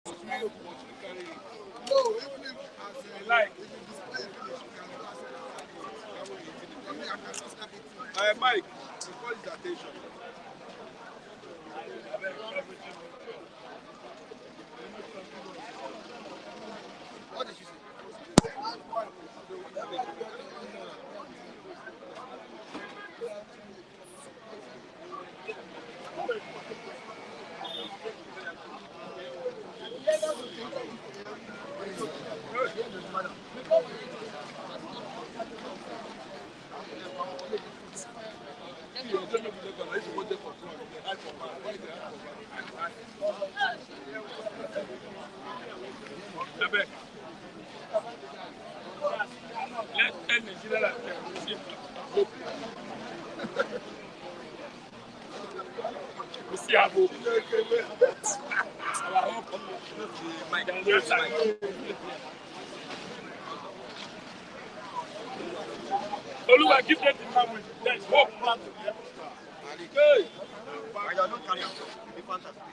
No, even if as like if you display it, you can pass it. I mean, I can just snap it. Mike, call his attention. What did you say? Oluwa, give them the time with there's hope. Hey! I don't carry out. Be fantastic.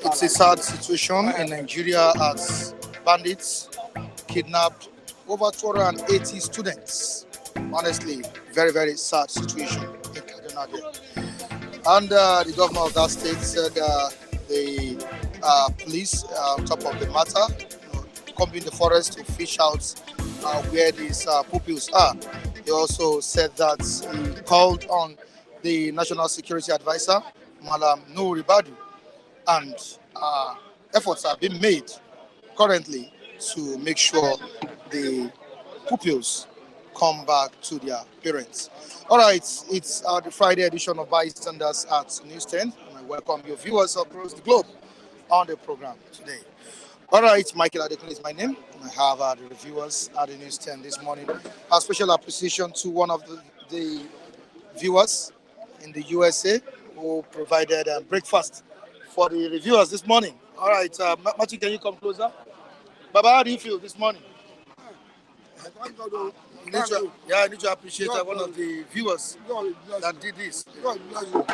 It's a sad situation in Nigeria as bandits kidnapped over 280 students. Honestly, very, very sad situation in Kaduna there. And the governor of that state said the police on top of the matter, come in the forest to fish out where these pupils are. He also said that he called on the National Security Advisor, Malam Nouri Badu, and efforts are being made currently to make sure the pupils come back to their parents. All right, it's the Friday edition of Bystanders at News 10, and I welcome your viewers across the globe on the program today. All right, Michael Adekun is my name. I have the reviewers at the News 10 this morning. A special appreciation to one of the viewers in the USA who provided breakfast for the reviewers this morning. All right, Matthew, can you come closer? Baba, how do you feel this morning? I need to appreciate one of the viewers that did this. God bless you.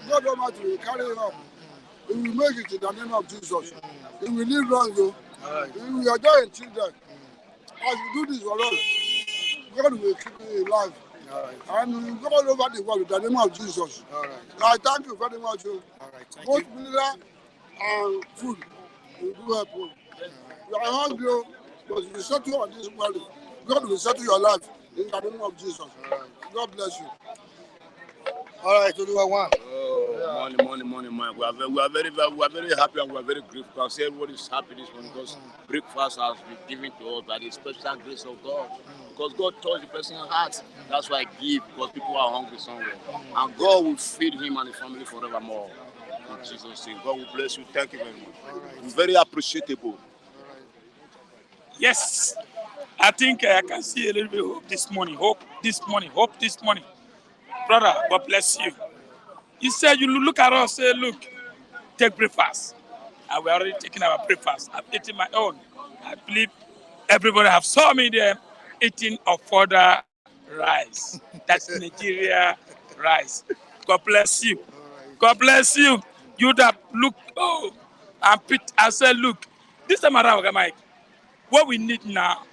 God Almighty will carry it up. We will make it in the name of Jesus. We will live long, though. We are just children. As we do this for us, God will keep you alive. And we will go all over the world in the name of Jesus. I thank you very much. Both mineral and food will do help. You are hungry, but you will settle on this world. God will settle your life in the name of Jesus. God bless you. All right, to do a one. Morning. We are very happy and we are very grateful. See, everybody is happy this morning because breakfast has been given to us by the special grace of God. Because God touched the person's heart. That's why I give, because people are hungry somewhere. And God will feed him and the family forevermore. In Jesus' name. God will bless you. Thank you very much. It's very appreciable. Yes, I think I can see a little bit of hope this morning. Brother, God bless you. He said, you look at us, say, look, take breakfast. And we're already taking our breakfast. I'm eating my own. I believe everybody have saw me there eating a further rice. That's Nigeria rice. God bless you. God bless you. You that look, I said, look, this time around, Mike, what we need now,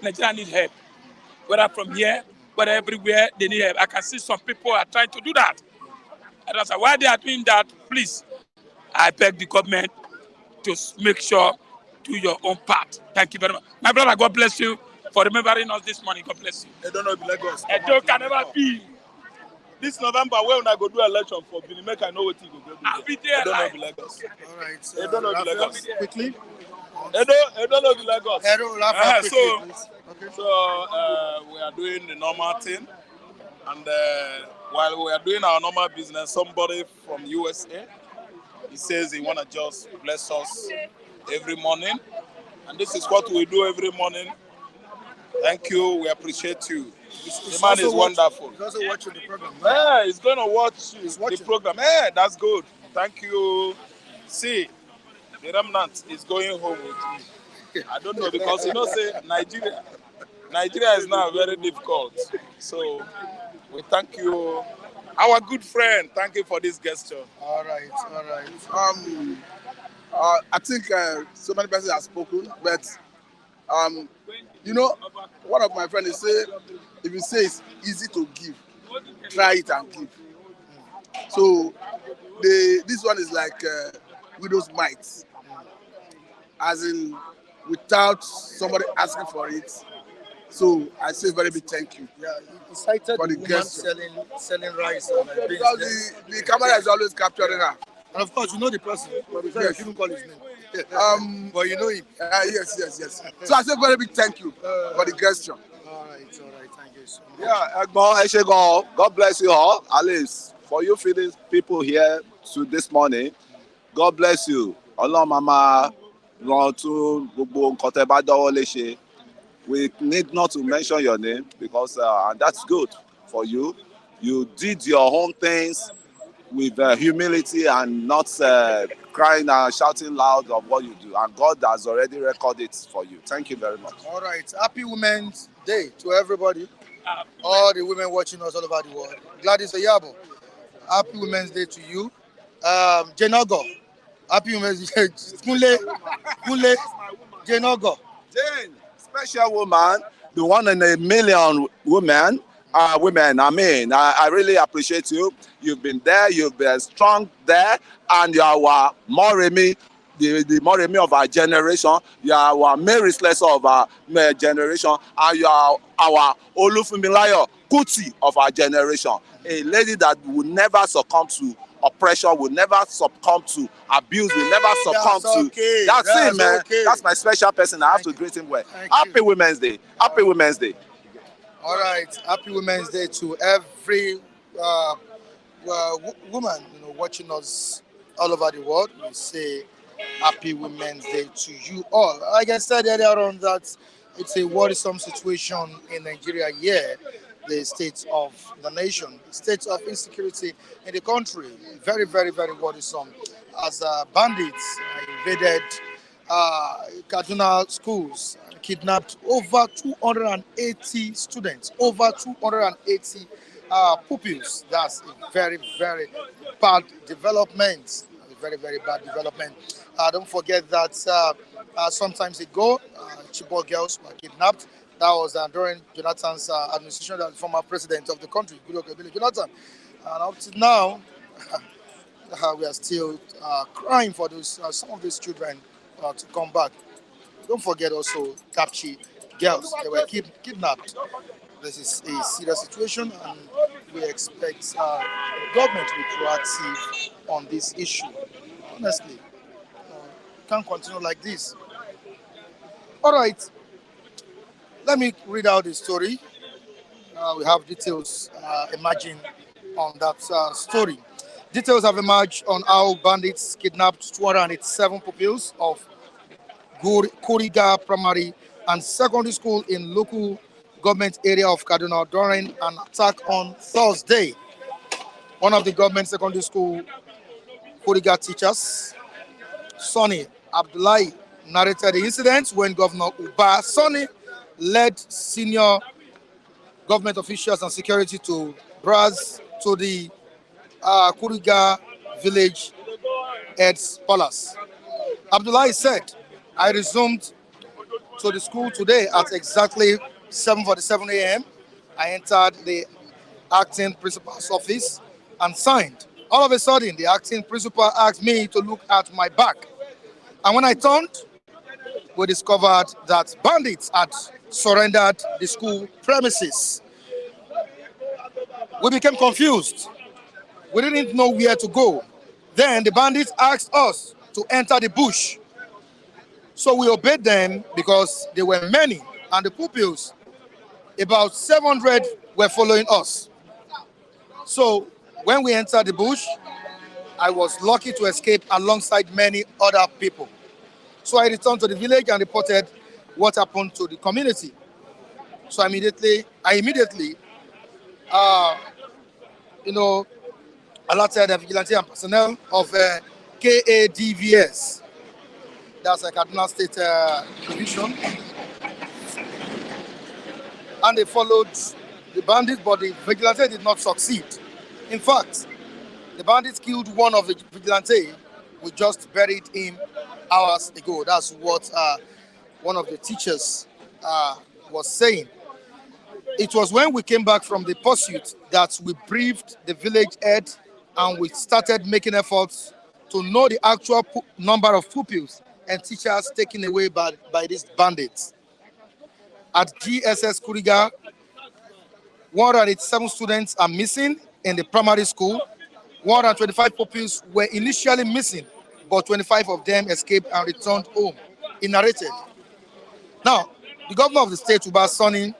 Nigeria need help. Whether from here, whether everywhere, they need help. I can see some people are trying to do that. And that's why they are doing that. Please, I beg the government to make sure do your own part. Thank you very much. My brother, God bless you for remembering us this morning. God bless you. I don't know if Lagos. Edo can never be. This November, when I go do election for Benin, make I know what you go do. I'll be there. I don't know if Lagos. All right, I don't know if Lagos. quickly. I don't know if Lagos. So we are doing the normal thing, and while we are doing our normal business, somebody from USA, he says he want to just bless us every morning, and this is what we do every morning. Thank you. We appreciate you. The man is wonderful. He's also watching the program. Yeah, he's going to watch the program. Yeah, that's good. Thank you. See, the remnant is going home with me. I don't know, because say Nigeria is now very difficult. So we thank you. Our good friend, thank you for this gesture. All right. I think so many persons have spoken, but one of my friends say, if you say it's easy to give, try it and give. So this one is like widow's mite, as in without somebody asking for it. So I say very big thank you. Yeah, he cited for the woman selling rice and because the camera is always capturing her. And of course, you know the person, but you shouldn't call his name. But you know him. Yes. So I say very big thank you for the gesture. All right, thank you so much. Yeah, God bless you all. At least for you feeding people here to this morning, God bless you. Allah Mama, we need not to mention your name because and that's good for you. You did your own things with humility and not crying and shouting loud of what you do. And God has already recorded it for you. Thank you very much. All right. Happy Women's Day to everybody. All the women watching us all over the world. Gladys Oyabo. Happy Women's Day to you. Jenogo, Happy Women's Day. Kule, Jenogo. Jane, special woman, the one in a million women. Women, I really appreciate you. You've been there, you've been strong there, and you are our Moremi, the Moremi of our generation. You are our Mary Slessor of our generation, and you are our Olufunmilayo Kuti of our generation. A lady that will never succumb to oppression, will never succumb to abuse, will never succumb to. That's it, man. Okay. That's my special person. I have to greet him well. Happy Women's Day. Happy Women's Day. All right, Happy Women's Day to every woman watching us all over the world. We say Happy Women's Day to you all. Like I said earlier on, that it's a worrisome situation in Nigeria here, the state of the nation, the state of insecurity in the country. Very, very, very worrisome. As bandits invaded Kaduna schools, kidnapped over 280 students, over 280 pupils. That's a very, very bad development. A very, very bad development. Don't forget that sometimes ago, Chibok girls were kidnapped. That was during Jonathan's administration, the former president of the country, Goodluck Jonathan. And up to now, we are still crying for those some of these children to come back. Don't forget also Kapchi girls. They were kidnapped. This is a serious situation, and we expect the government to be proactive on this issue. Honestly, can't continue like this. All right, let me read out the story. We have details emerging on that story. Details have emerged on how bandits kidnapped 287 pupils of Kuriga Primary and Secondary School in local government area of Kaduna during an attack on Thursday. One of the government secondary school Kuriga teachers, Sonny Abdullahi, narrated the incident when Governor Uba Sonny led senior government officials and security to browse to the Kuriga village head's palace. Abdullahi said, I resumed to the school today at exactly 7:47 a.m. I entered the acting principal's office and signed. All of a sudden, the acting principal asked me to look at my back. And when I turned, we discovered that bandits had surrendered the school premises. We became confused. We didn't know where to go. Then the bandits asked us to enter the bush. So we obeyed them because there were many, and the pupils, about 700, were following us. So when we entered the bush, I was lucky to escape alongside many other people. So I returned to the village and reported what happened to the community. So I immediately alerted the vigilante and personnel of KADVS. That's a Kaduna State Division. And they followed the bandits, but the vigilante did not succeed. In fact, the bandits killed one of the vigilante. We just buried him hours ago. That's what one of the teachers was saying. It was when we came back from the pursuit that we briefed the village head and we started making efforts to know the actual number of pupils and teachers taken away by these bandits. At GSS Kuriga, 187 students are missing in the primary school. 125 pupils were initially missing, but 25 of them escaped and returned home, he narrated. Now, the governor of the state, Uba Sonny,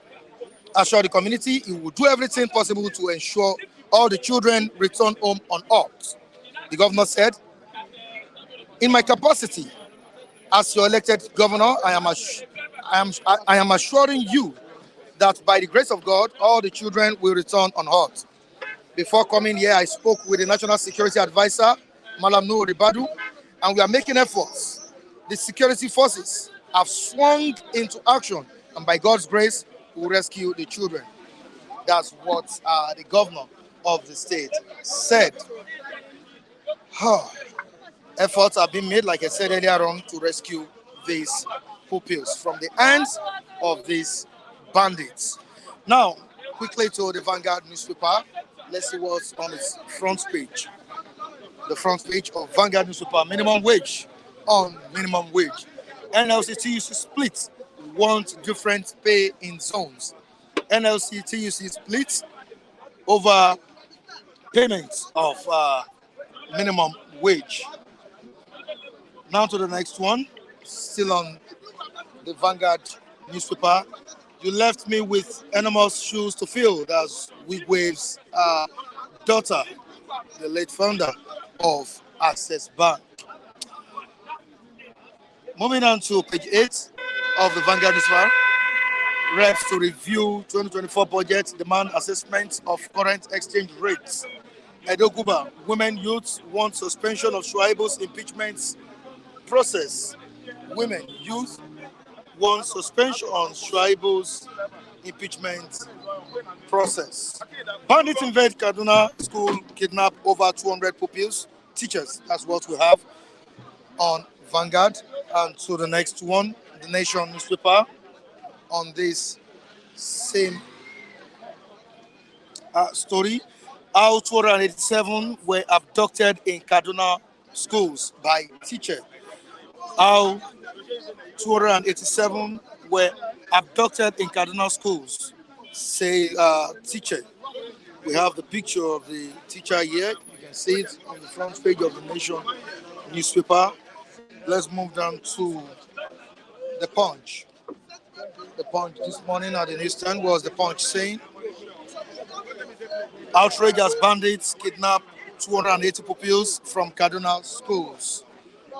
assured the community he would do everything possible to ensure all the children return home unhurt. The governor said, in my capacity as your elected governor, I am assuring you that by the grace of God, all the children will return unhurt. Before coming here, I spoke with the National Security Advisor, Malam Nuhu Ribadu, and we are making efforts. The security forces have swung into action, and by God's grace, we will rescue the children. That's what the governor of the state said, efforts have been made, like I said earlier on, to rescue these pupils from the hands of these bandits. Now, quickly to the Vanguard newspaper. Let's see what's on its front page. The front page of Vanguard newspaper: minimum wage on minimum wage. NLC TUC split, want different pay in zones. NLC TUC split over payments of minimum wage. Now to the next one, still on the Vanguard newspaper. You left me with enormous shoes to fill. That's Wigwave's daughter, the late founder of Access Bank. Moving on to page 8 of the Vanguard newspaper. Reps to review 2024 budget, demand assessment of current exchange rates. Edoguba, women youths want suspension of Shuaibu's impeachment process. Women youth want suspension on Shuaibu's impeachment process. Bandits invade Kaduna school, kidnap over 200 pupils, teachers. That's what we have on Vanguard. And to the next one, the Nation newspaper, on this same story. How 287 were abducted in Kaduna schools by teacher. How 287 were abducted in Kaduna schools, say teacher. We have the picture of the teacher here. You can see it on the front page of the Nation newspaper. Let's move down to the Punch. The Punch this morning at the newsstand was the Punch saying, outrage as bandits kidnap 280 pupils from Kaduna schools.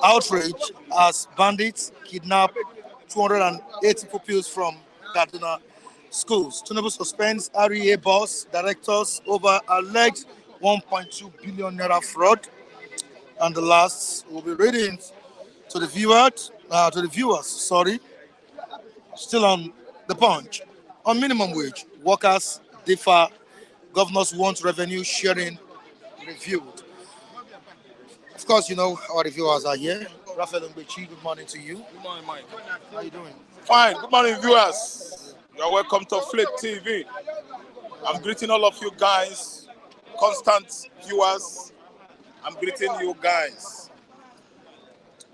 Outrage as bandits kidnap 280 pupils from Kaduna schools. Tinubu suspends REA boss directors over alleged 1.2 billion naira fraud. And the last, we'll be reading to the viewers, still on the Punch. On minimum wage, workers differ. Governors want revenue sharing reviewed. Of course, you know our reviewers are here. Raphael Ngbechi, good morning to you. Good morning, Mike. How are you doing? Fine. Good morning, viewers. You're welcome to Flip TV. I'm greeting all of you guys, constant viewers. I'm greeting you guys.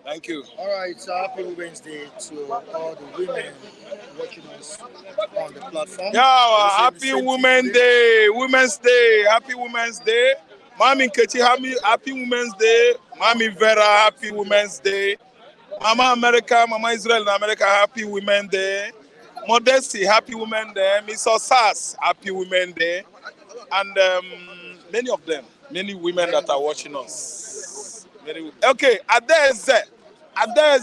Thank you. All right, so happy Women's Day to all the women watching us on the platform. Yeah, happy Women's Day. Women's Day. Happy Women's Day. Mami Nkechi, happy Women's Day. Mami Vera, happy Women's Day. Mama America, Mama Israel in America, happy Women's Day. Modesty, happy Women's Day. Miss Osas, happy Women's Day. And many of them, many women that are watching us. Okay, Adeze,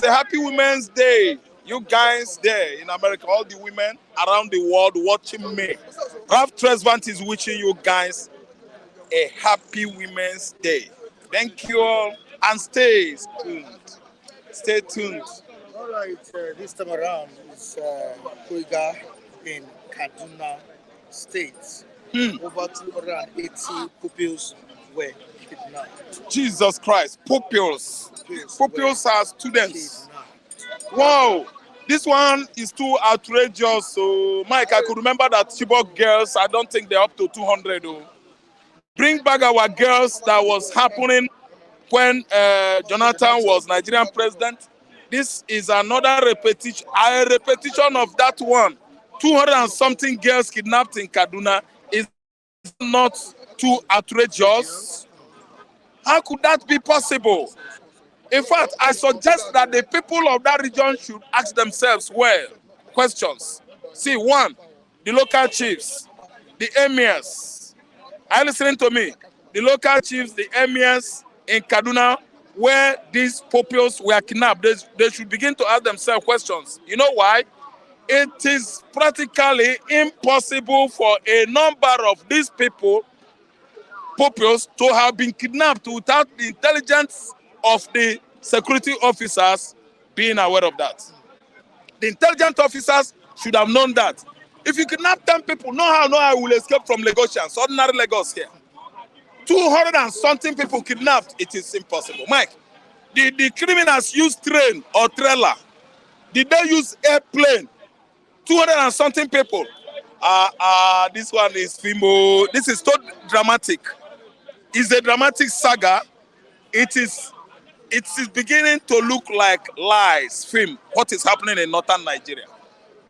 happy Women's Day. You guys there in America, all the women around the world watching me. Ralph Tresvant is wishing you guys a happy Women's Day. Thank you all and stay tuned. Stay tuned. All right, this time around is Koiga in Kaduna State. Over 280 pupils were kidnapped. Jesus Christ, pupils. Pupils are students. Wow, this one is too outrageous. So, Mike, I could remember that Chibok girls, I don't think they're up to 200. Bring back our girls that was happening when Jonathan was Nigerian president. This is another repetition of that one. 200 and something girls kidnapped in Kaduna is not too outrageous. How could that be possible? In fact, I suggest that the people of that region should ask themselves questions. See, one, the local chiefs, the emirs. Are you listening to me? The local chiefs, the emirs in Kaduna, where these pupils were kidnapped, they should begin to ask themselves questions. You know why? It is practically impossible for a number of these pupils to have been kidnapped without the intelligence of the security officers being aware of that. The intelligent officers should have known that. If you kidnap 10 people, no how will escape from Lagosians, ordinary Lagos here. 200 and something people kidnapped. It is impossible. Mike, the criminals use train or trailer. Did they use airplane? 200 and something people. This one is Fimo. This is so dramatic. It's a dramatic saga. It is beginning to look like lies, film, what is happening in northern Nigeria.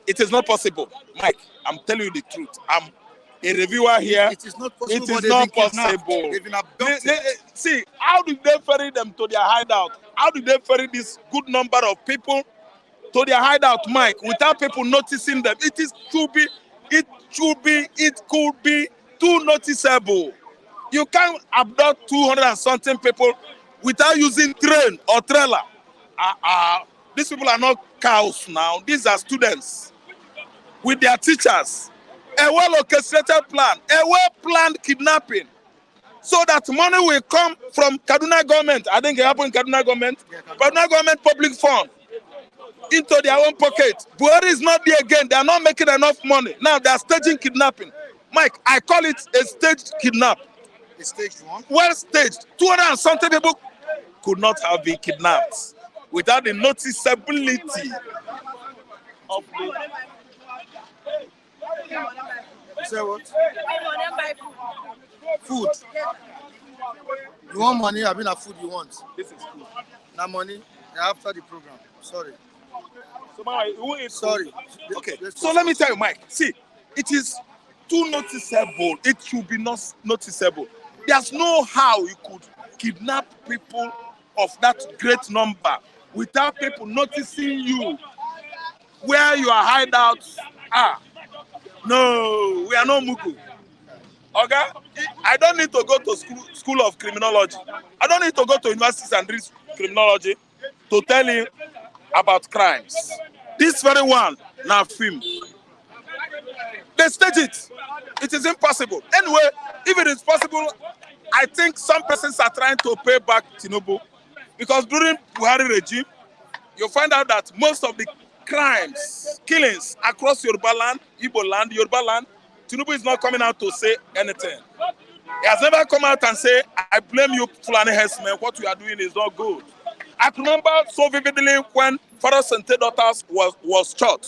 It is not possible. Mike, I'm telling you the truth. I'm a reviewer here. It is not possible. It is not possible. They've been abducted. See, how did they ferry them to their hideout? How did they ferry this good number of people to their hideout, Mike, without people noticing them? It could be too noticeable. You can't abduct 200 and something people without using train or trailer. These people are not cows now. These are students with their teachers. A well-orchestrated plan, a well-planned kidnapping, so that money will come from Kaduna government. I think it happened in Kaduna government. Kaduna government public fund into their own pocket. Buhari is not there again. They are not making enough money. Now they are staging kidnapping. Mike, I call it a staged kidnap. A staged one? Well staged. 200 and something people could not have been kidnapped without the noticeability of the... You say what? Food. You want money? I mean, a food you want. This is food. Now money. After the program. Sorry. So, who is sorry? Okay. So let me tell you, Mike. See, it is too noticeable. It should be not noticeable. There's no how you could kidnap people of that great number without people noticing you, where your hideouts are. No, we are not Mugu. Okay? I don't need to go to school of criminology. I don't need to go to universities and read criminology to tell you about crimes. This very one, now film. They stage it. It is impossible. Anyway, if it is possible, I think some persons are trying to pay back Tinubu, because during Buhari regime, you find out that most of the crimes, killings across Yoruba land, Igbo land, Yoruba land, Tinubu is not coming out to say anything. He has never come out and say, I blame you, Fulani herdsmen, what you are doing is not good. I remember so vividly when Pharaoh Sente daughters was shot.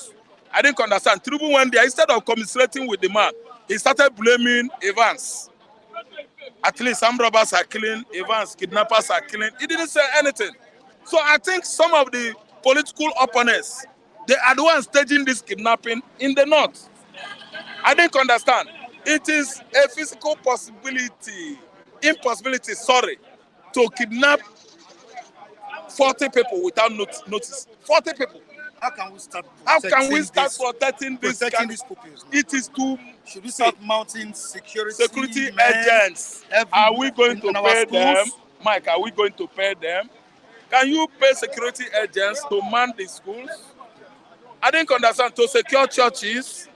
I didn't understand. Tinubu went there, instead of commiserating with the man, he started blaming Evans. At least some robbers are killing, Evans, kidnappers are killing. He didn't say anything. So I think some of the political opponents, they are the ones staging this kidnapping in the north. I didn't understand. It is a physical impossibility, to kidnap 40 people without notice. 40 people. How can we start protecting these pupils? It is too... Should we start mounting security agents? Are we going to pay them? Mike, are we going to pay them? Can you pay security agents to man the schools? I didn't understand. To secure churches?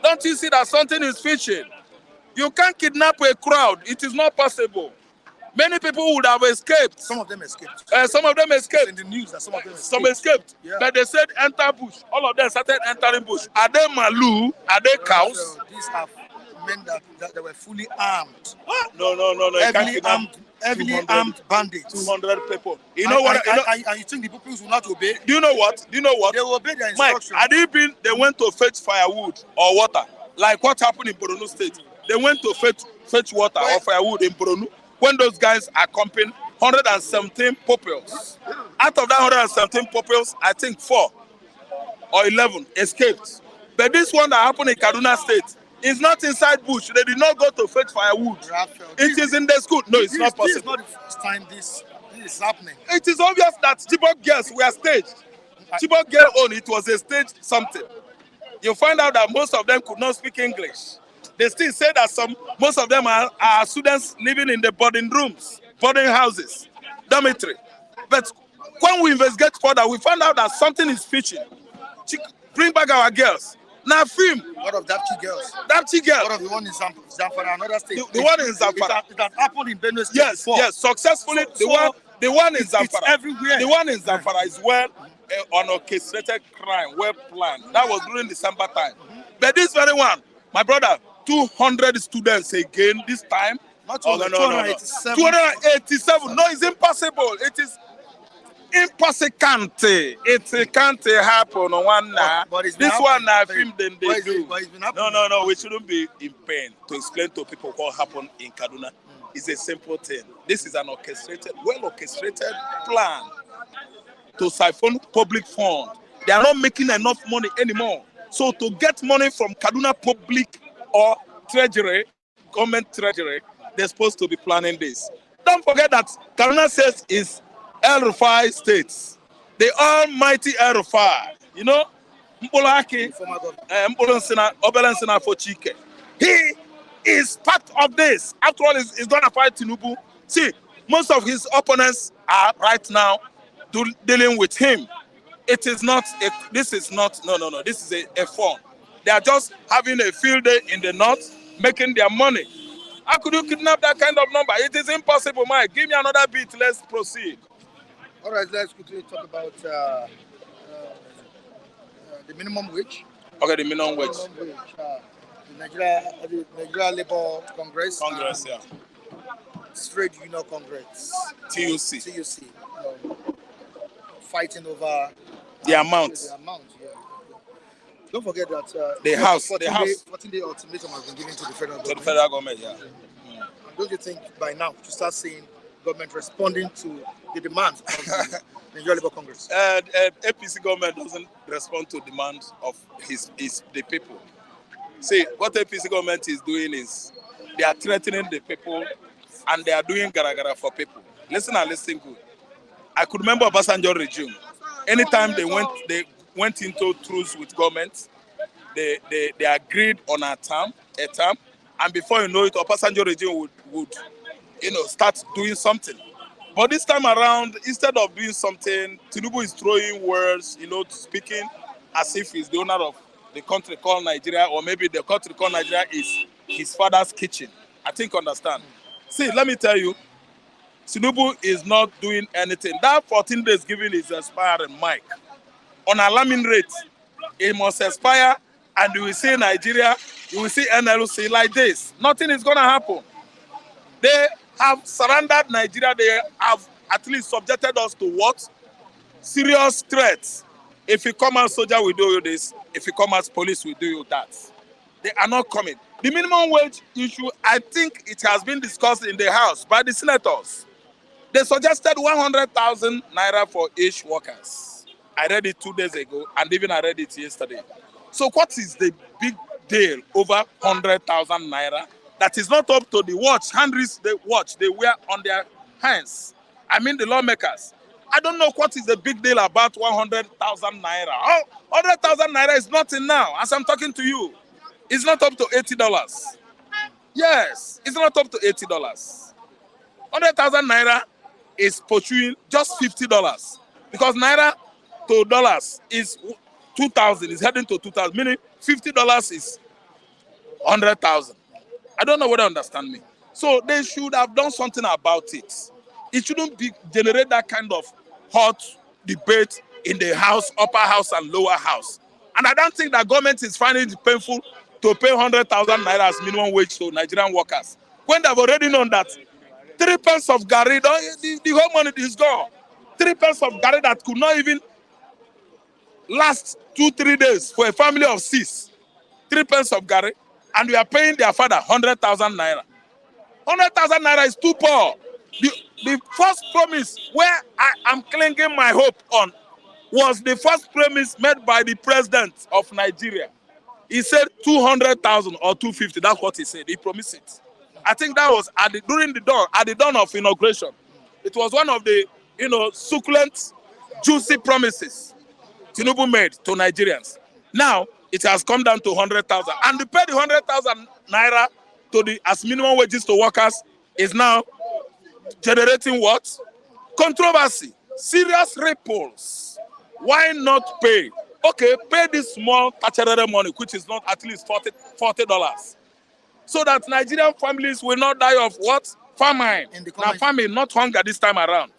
Don't you see that something is fishy? You can't kidnap a crowd. It is not possible. Many people would have escaped. Some of them escaped. Some of them escaped. It's in the news that some of them escaped. Some escaped. Yeah. But they said enter bush. All of them started entering bush. Are they malu? Are they cows? So these have men that they were fully armed. No. Heavily armed bandits. 200 people. You know what? And you think the pupils will not obey? Do you know what? They will obey their instructions. Mike, they went to fetch firewood or water. Like what happened in Borno State. They went to fetch water or firewood in Borno. When those guys are comping 117 pupils. Out of that 117 pupils, I think 4 or 11 escaped. But this one that happened in Kaduna State is not inside bush. They did not go to fetch firewood. It is in the school. No, it's not possible. This is not the first time this is happening. It is obvious that Chibok girls were staged. Chibok girl own, it was a staged something. You find out that most of them could not speak English. They still say that most of them are students living in the boarding rooms, boarding houses, dormitory. But when we investigate further, we find out that something is fishy. Bring back our girls. Now film. What of Dapchi girls? Dapchi girls. What of the one in Zamfara, another state? The one in Zamfara. It has happened in Benue State before. Yes, successfully. The one in Zamfara. It's everywhere. The one in Zamfara is well orchestrated crime, well planned. That was during December time. But this very one, my brother, 200 students again this time Not Oh, no, 287. 287. No, it's impossible. It is impossible. It can't happen on one now. But it's This been one happening. now film then they But do. it's been happening. No. We shouldn't be in pain to explain to people what happened in Kaduna. It's a simple thing. This is an well orchestrated plan to siphon public fund. They are not making enough money anymore. So to get money from Kaduna public or treasury, government treasury, they're supposed to be planning this. Don't forget that Kaduna says is El Rufai states. The almighty El Rufai. You know, Mpolaki, Obelensina for Chike. He is part of this. After all, he's going to fight Tinubu. See, most of his opponents are right now dealing with him. It is not, this is not, no. This is a fun. They are just having a field day in the north, making their money. How could you kidnap that kind of number? It is impossible, Mike. Give me another beat. Let's proceed. All right, let's quickly talk about the minimum wage. Okay, the minimum wage. The Nigeria Labour Congress. Yeah. Trade Union Congress. TUC. Fighting over the amount. Yeah. Don't forget that the house. 14-day ultimatum has been given to the federal government. To the federal government, yeah. Don't you think by now to start seeing government responding to the demands of the Nigeria Labour Congress? APC government doesn't respond to demands of the people. See, what APC government is doing is they are threatening the people and they are doing gara for people. Listen and listen good. I could remember Obasanjo regime. Anytime they went into truce with government, they agreed on a term, and before you know it, Obasanjo regime would start doing something. But this time around, instead of doing something, Tinubu is throwing words, speaking as if he's the owner of the country called Nigeria, or maybe the country called Nigeria is his father's kitchen. I think understand. See, let me tell you, Tinubu is not doing anything. That 14 days given is expiring, Mike. On alarming rate, it must expire, and you will see Nigeria, you will see NLC like this. Nothing is going to happen. They have surrendered Nigeria. They have at least subjected us to what? Serious threats. If you come as soldier, we do you this. If you come as police, we do you that. They are not coming. The minimum wage issue, I think it has been discussed in the House by the senators. They suggested 100,000 naira for each workers. I read it 2 days ago, and even I read it yesterday. So what is the big deal over 100,000 naira? That is not up to the hand wrist they wear on their hands. I mean the lawmakers. I don't know what is the big deal about 100,000 naira. Oh, 100,000 naira is nothing now, as I'm talking to you. It's not up to $80. Yes, it's not up to $80. 100,000 naira is pursuing just $50. Because naira to dollars is 2,000, is heading to 2,000, meaning $50 is 100,000. I don't know whether you understand me. So they should have done something about it. It shouldn't generate that kind of hot debate in the house, upper house and lower house. And I don't think that government is finding it painful to pay 100,000 naira as minimum wage to Nigerian workers. When they've already known that 3 pence of garri, the whole money is gone. 3 pence of garri that could not even last 2-3 days for a family of 6. 3 pence of garri, and we are paying their father 100,000 naira. 100,000 naira is too poor. The first promise where I am clinging my hope on was the first promise made by the president of Nigeria. He said 200,000 or 250. That's what he said. He promised it. I think that was at the dawn of inauguration. It was one of the succulent, juicy promises Tinubu made to Nigerians. Now it has come down to 100,000, and to pay the 100,000 naira as minimum wages to workers is now generating what? Controversy, serious ripples. Why not pay? Okay, pay this small tachere money, which is not at least $40, so that Nigerian families will not die of what? Famine. Now famine, not hunger this time around.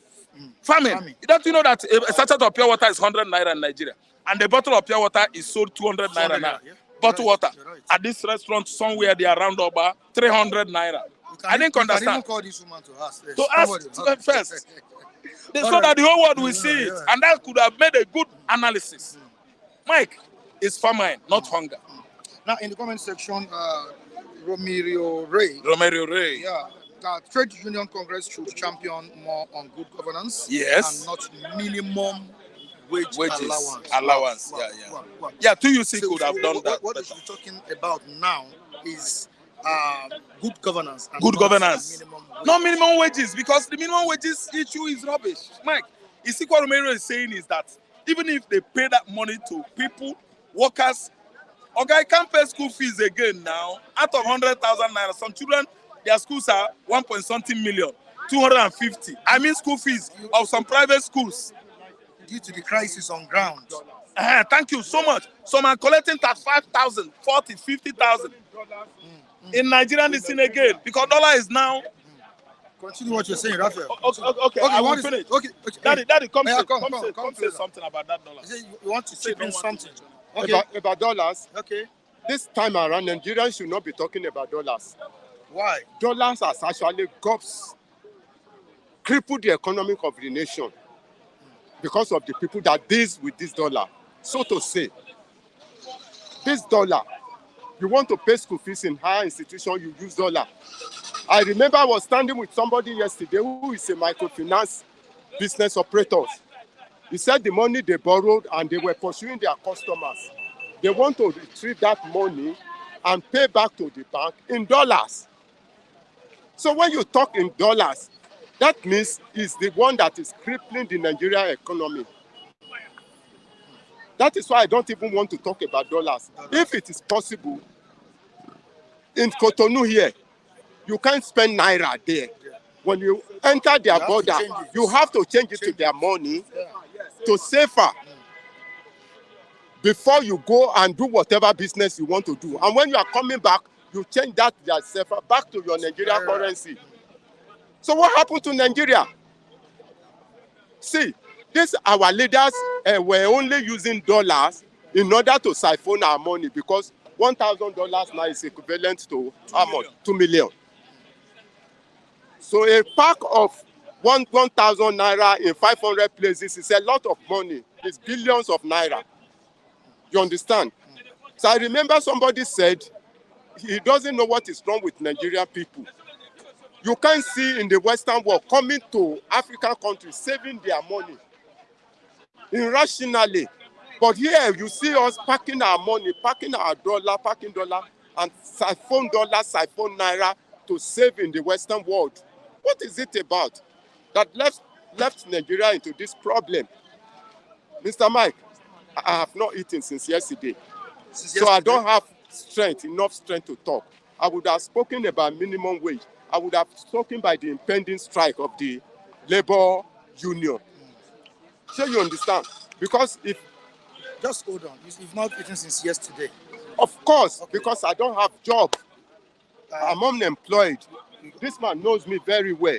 Famine. Don't you know that a sachet of pure water is 100 naira in Nigeria, and the bottle of pure water is sold 200 naira now? Yeah. Bottled water. Right. At this restaurant somewhere they are around about 300 naira. I didn't You can understand. even call this woman to ask. To ask first. So that the whole world will see it. And that could have made a good analysis. Mike, it's famine, not hunger. Now, in the comment section, Romero Ray. Yeah, that Trade Union Congress should champion more on good governance. Yes. And not minimum wages allowance. Yeah, TUC could have done that. What we should be talking about now is good governance. And Good not governance. minimum wages. Not minimum wages, because the minimum wages issue is rubbish. Mike, you see what Romero is saying is that even if they pay that money to people, workers, okay, I can't pay school fees again now. Out of 100,000 naira, some children, their schools are 1.something million, 250. I mean school fees of some private schools. Due to the crisis on ground. Thank you so much. Some are collecting 35,000, 40, 50,000. In Nigerian this thing again, because dollar is now. Continue what you're saying, Raphael. Okay, I will finish. Okay. Daddy, come say say something about that dollar. You want to chip in something? Okay. About dollars. Okay. This time around, Nigerians should not be talking about dollars. Why? Dollars has actually crippled the economy of the nation because of the people that deals with this dollar. So to say, this dollar, you want to pay school fees in higher institution, you use dollar. I remember I was standing with somebody yesterday who is a microfinance business operator. He said the money they borrowed and they were pursuing their customers. They want to retrieve that money and pay back to the bank in dollars. So when you talk in dollars, that means it's the one that is crippling the Nigerian economy. That is why I don't even want to talk about dollars. If it is possible, in Cotonou here, you can't spend naira there. When you enter their border, you have to change it to their money to safer before you go and do whatever business you want to do. And when you are coming back, you change that their safer back to your Nigerian currency. So what happened to Nigeria? See, our leaders were only using dollars in order to siphon our money, because $1,000 now is equivalent to how much? 2 million. So a pack of 1,000 naira in 500 places is a lot of money. It's billions of naira. You understand? So I remember somebody said he doesn't know what is wrong with Nigerian people. You can't see in the Western world coming to African countries saving their money irrationally. But here you see us packing our money, packing our dollar, and siphon dollar, siphon naira to save in the Western world. What is it about that left Nigeria into this problem? Mr. Mike, I have not eaten since yesterday. So I don't have enough strength to talk. I would have spoken about minimum wage. I would have spoken by the impending strike of the labor union. So you understand? Because if... Just hold on. You've not eaten since yesterday. Of course, okay. Because I don't have job. I'm unemployed. This man knows me very well.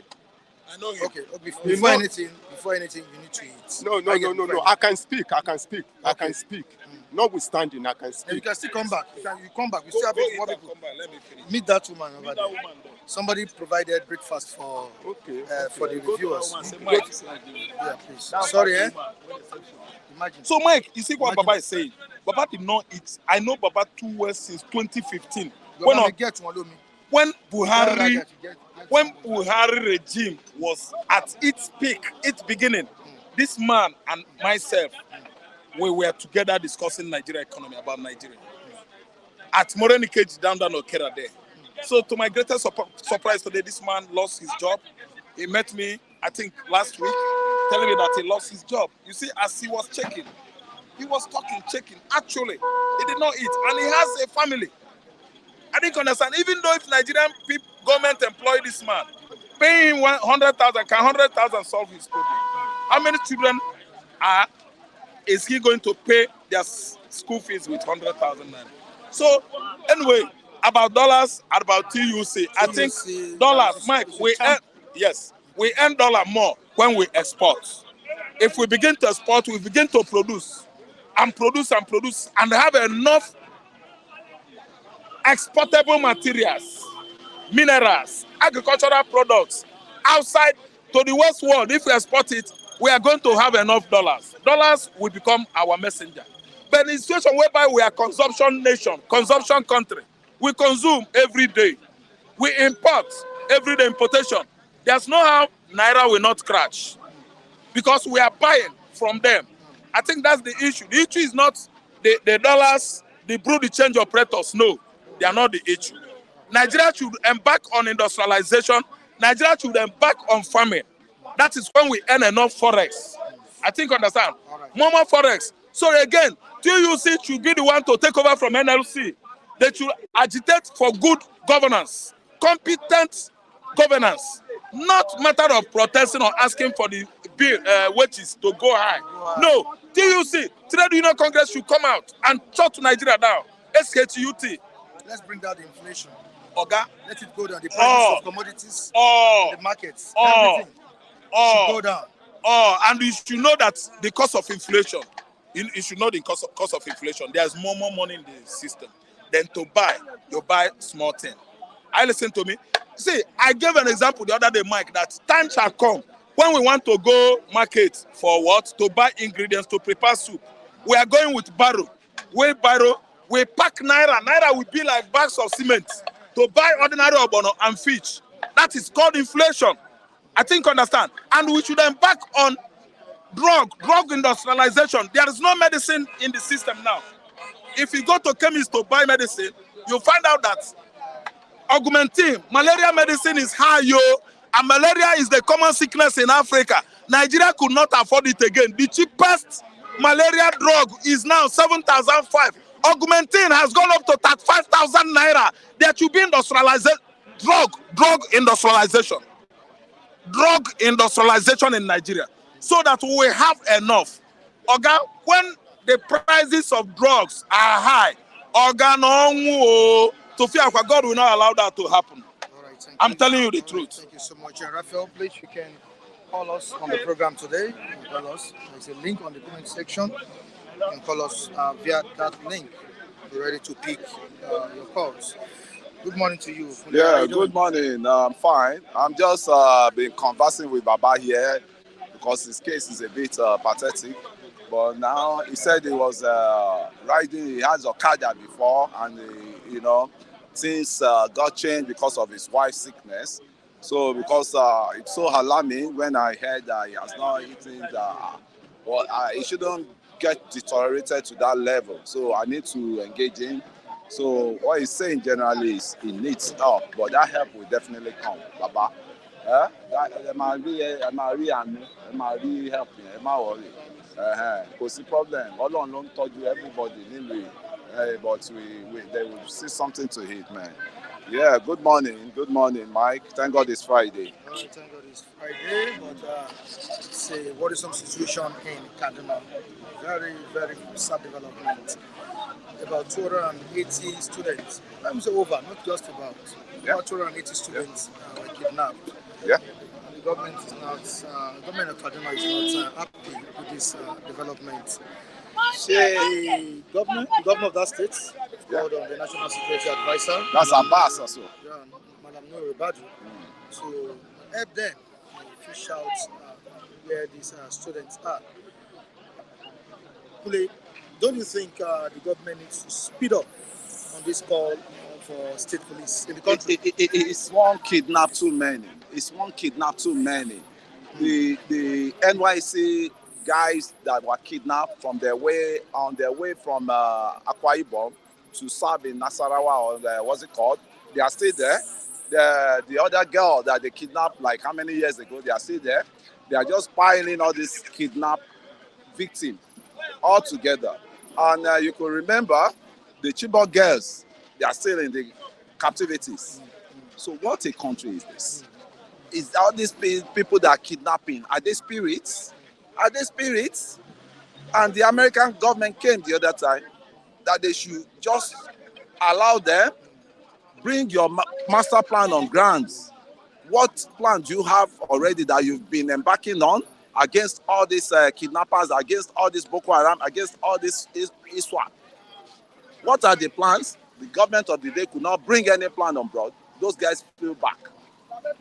I know you. Okay. Before anything, you need to eat. No. I can speak. Notwithstanding, I can speak. And you can still come back. You come back. We still have more people. Let me finish. Meet that woman over there. Somebody provided breakfast for the reviewers. Yeah, please. Sorry, Imagine. So, Mike, you see what Baba is saying? Baba did not eat. I know Baba too well since 2015. When Buhari regime was at its peak, its beginning, this man and myself, we were together discussing Nigeria economy, about Nigeria. At Moreni Keji down Okera there. So to my greatest surprise today, this man lost his job. He met me, I think, last week, telling me that he lost his job. You see, as he was checking, he was checking. Actually, he did not eat, and he has a family. I didn't understand. Even though if Nigerian government employ this man, paying him 100,000, can 100,000 solve his problem? How many children is he going to pay their school fees with 100,000 naira? So anyway, about dollars, about TUC, I think dollars, Mike, we earn dollar more when we export. If we begin to export, we begin to produce and have enough exportable materials. minerals, agricultural products outside to the West world. If we export it, we are going to have enough dollars. Dollars will become our messenger. But in a situation whereby we are consumption nation, consumption country, we consume every day. We import everyday importation. There's no how Naira will not crash because we are buying from them. I think that's the issue. The issue is not the dollars, the brew, the change operators. No, they are not the issue. Nigeria should embark on industrialization. Nigeria should embark on farming. That is when we earn enough forex. I think understand. More forex. So again, TUC should be the one to take over from NLC. They should agitate for good governance, competent governance, not matter of protesting or asking for the bill wages to go high. No, TUC, Trade Union Congress should come out and shut Nigeria down. SKTUT. Let's bring down the inflation. Oga. Let it go down. The prices of commodities, the markets, everything should go down. And you should know that the cost of inflation, you should know the cost of inflation. There's more money in the system than to buy. You buy small thing. I listen to me. See, I gave an example the other day, Mike, that time shall come when we want to go market for what? To buy ingredients to prepare soup. We are going with barrow. We pack Naira. Naira will be like bags of cement to buy ordinary obono and fish. That is called inflation. I think understand. And we should embark on drug industrialization. There is no medicine in the system now. If you go to chemist to buy medicine, you'll find out that augmentin, malaria medicine is high, and malaria is the common sickness in Africa. Nigeria could not afford it again. The cheapest malaria drug is now 7,500. Augmentin has gone up to 35,000 naira. There should be industrialization, drug industrialization in Nigeria, so that we have enough. Oga, when the prices of drugs are high, God will not allow that to happen. All right, I'm telling you the truth. Thank you so much. And Raphael, please, you can call us on the program today. You can call us. There's a link on the comment section. You can call us via that link. We're ready to pick your calls. Good morning to you. Yeah, good morning. I'm fine. I'm just been conversing with Baba here because his case is a bit pathetic. But now he said he was riding, he has Okada before, and things got changed because of his wife's sickness. So because it's so alarming when I heard that he has not eaten he shouldn't get deteriorated to that level. So I need to engage him. So what he's saying generally is he needs help, but that help will definitely come, Baba. That might really help him. Because the problem, Ọlọ́run ló ń tọ́jú everybody nílùú yìí, but they will see something to it, man. Yeah, good morning, Mike. Thank God it's Friday. Thank God it's Friday, but it's a worrisome situation in Kaduna. Very, very sad development. About 280 students, I'm so over, not just about. About 280 students were kidnapped. Yeah. The government is not, government of Kaduna is not happy with this development. The governor of that state called on the National Security Advisor. That's Abbas also. Yeah, Madam Noor Badu, to help them fish out where these students are. Kule, don't you think the government needs to speed up on this call for state police in the country? It's one kidnap too many. The NYC guys that were kidnapped on their way from Akwa Ibom to serve in Nasarawa, or what's it called? They are still there. The other girl that they kidnapped like how many years ago, they are still there. They are just piling all these kidnapped victims all together. And you could remember the Chibok girls, they are still in the captivities. So what a country is this? Is all these people that are kidnapping, are they spirits? And the American government came the other time that they should just allow them, bring your master plan on grounds. What plan do you have already that you've been embarking on against all these kidnappers, against all this Boko Haram, against all this ISWAP? What are the plans? The government of the day could not bring any plan on board. those guys feel back.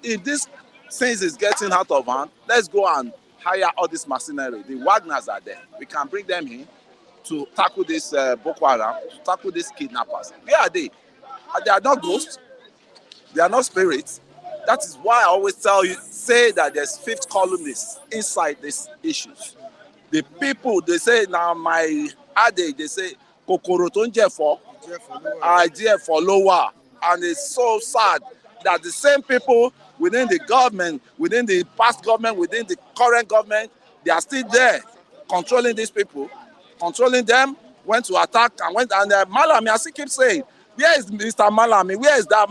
If this things is getting out of hand, let's go and hire all this mercenary. The Wagners are there. We can bring them in to tackle this Boko Haram, to tackle these kidnappers. Where are they? They are not ghosts. They are not spirits. That is why I always say that there's fifth columnists inside these issues. The people, they say, now my adage, they say, Kokoro to nje for, idea for lower. And it's so sad that the same people within the government, within the past government, within the current government, they are still there controlling these people, controlling them, went to attack and went. And Malami, as he keeps saying, where is Mr. Malami? Where is that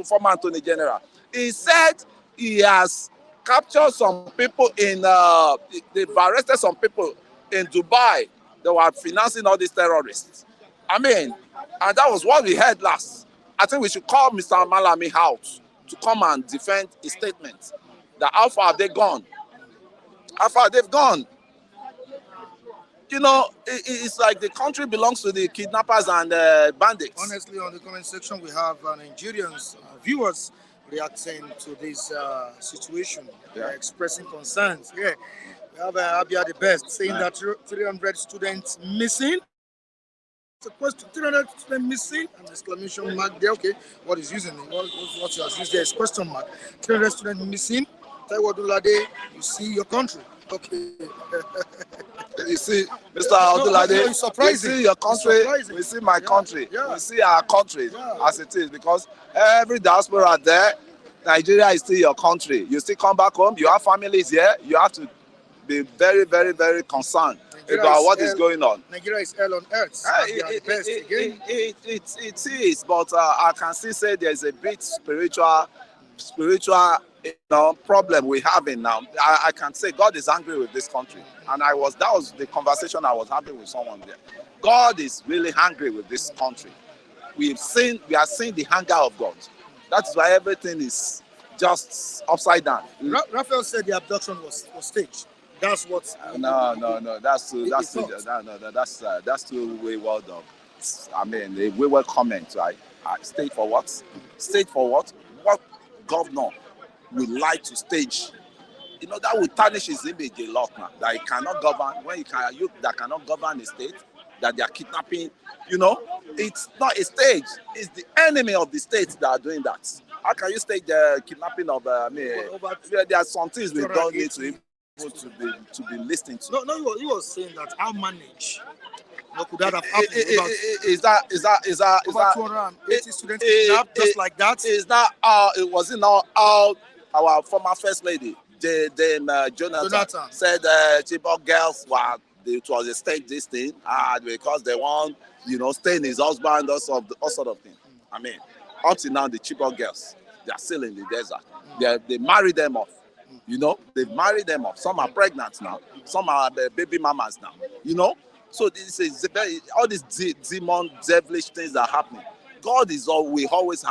former Attorney General? He said he has captured some people they've arrested some people in Dubai that were financing all these terrorists. I mean, and that was what we heard last. I think we should call Mr. Malami out to come and defend his statement. That how far have they gone? How far they've gone? You know, it's like the country belongs to the kidnappers and bandits. Honestly, on the comment section, we have Nigerians, viewers reacting to this situation. They are expressing concerns. Yeah, we have Abia the Best saying that 300 students missing. It's a question, 300 students missing, an exclamation mark there. Okay, what is using it? What you have used there is question mark. 300 students missing. Taiwo Odunlade, you see your country. Okay. You see, Mr. Odunlade, we see your country, we see my country, we see our country as it is, because every diaspora there, Nigeria is still your country. You still come back home, you have families here, you have to be very, very, very concerned about what is going on. Nigeria is hell on earth. It is, but I can still say there's a bit spiritual problem we're having now. I can say God is angry with this country, and that was the conversation I was having with someone there. God is really angry with this country. We are seeing the anger of God. That's why everything is just upside down. Raphael said the abduction was staged. That's what. No. That's too wayward. I mean, the wayward comment, right? Stage for what? Stage for what? What governor would like to stage? You know, that would tarnish his image a lot now. That he cannot govern. When you that cannot govern a state, that they are kidnapping. You know, it's not a stage. It's the enemy of the state that are doing that. How can you stage the kidnapping of? There are some things we don't need to be listening to. No, he was saying that I'll manage. What could that have happened? Is that over 280 students kidnapped just like that? Is that how it wasn't how our former first lady, Jonathan said Chibok girls it was a stage this thing because they want stay in his husband all sort of thing. I mean, up to now the Chibok girls, they are still in the desert. They marry them off. They've married them off. Some are pregnant now. Some are baby mamas now. So this is all these demon, devilish things are happening. God is always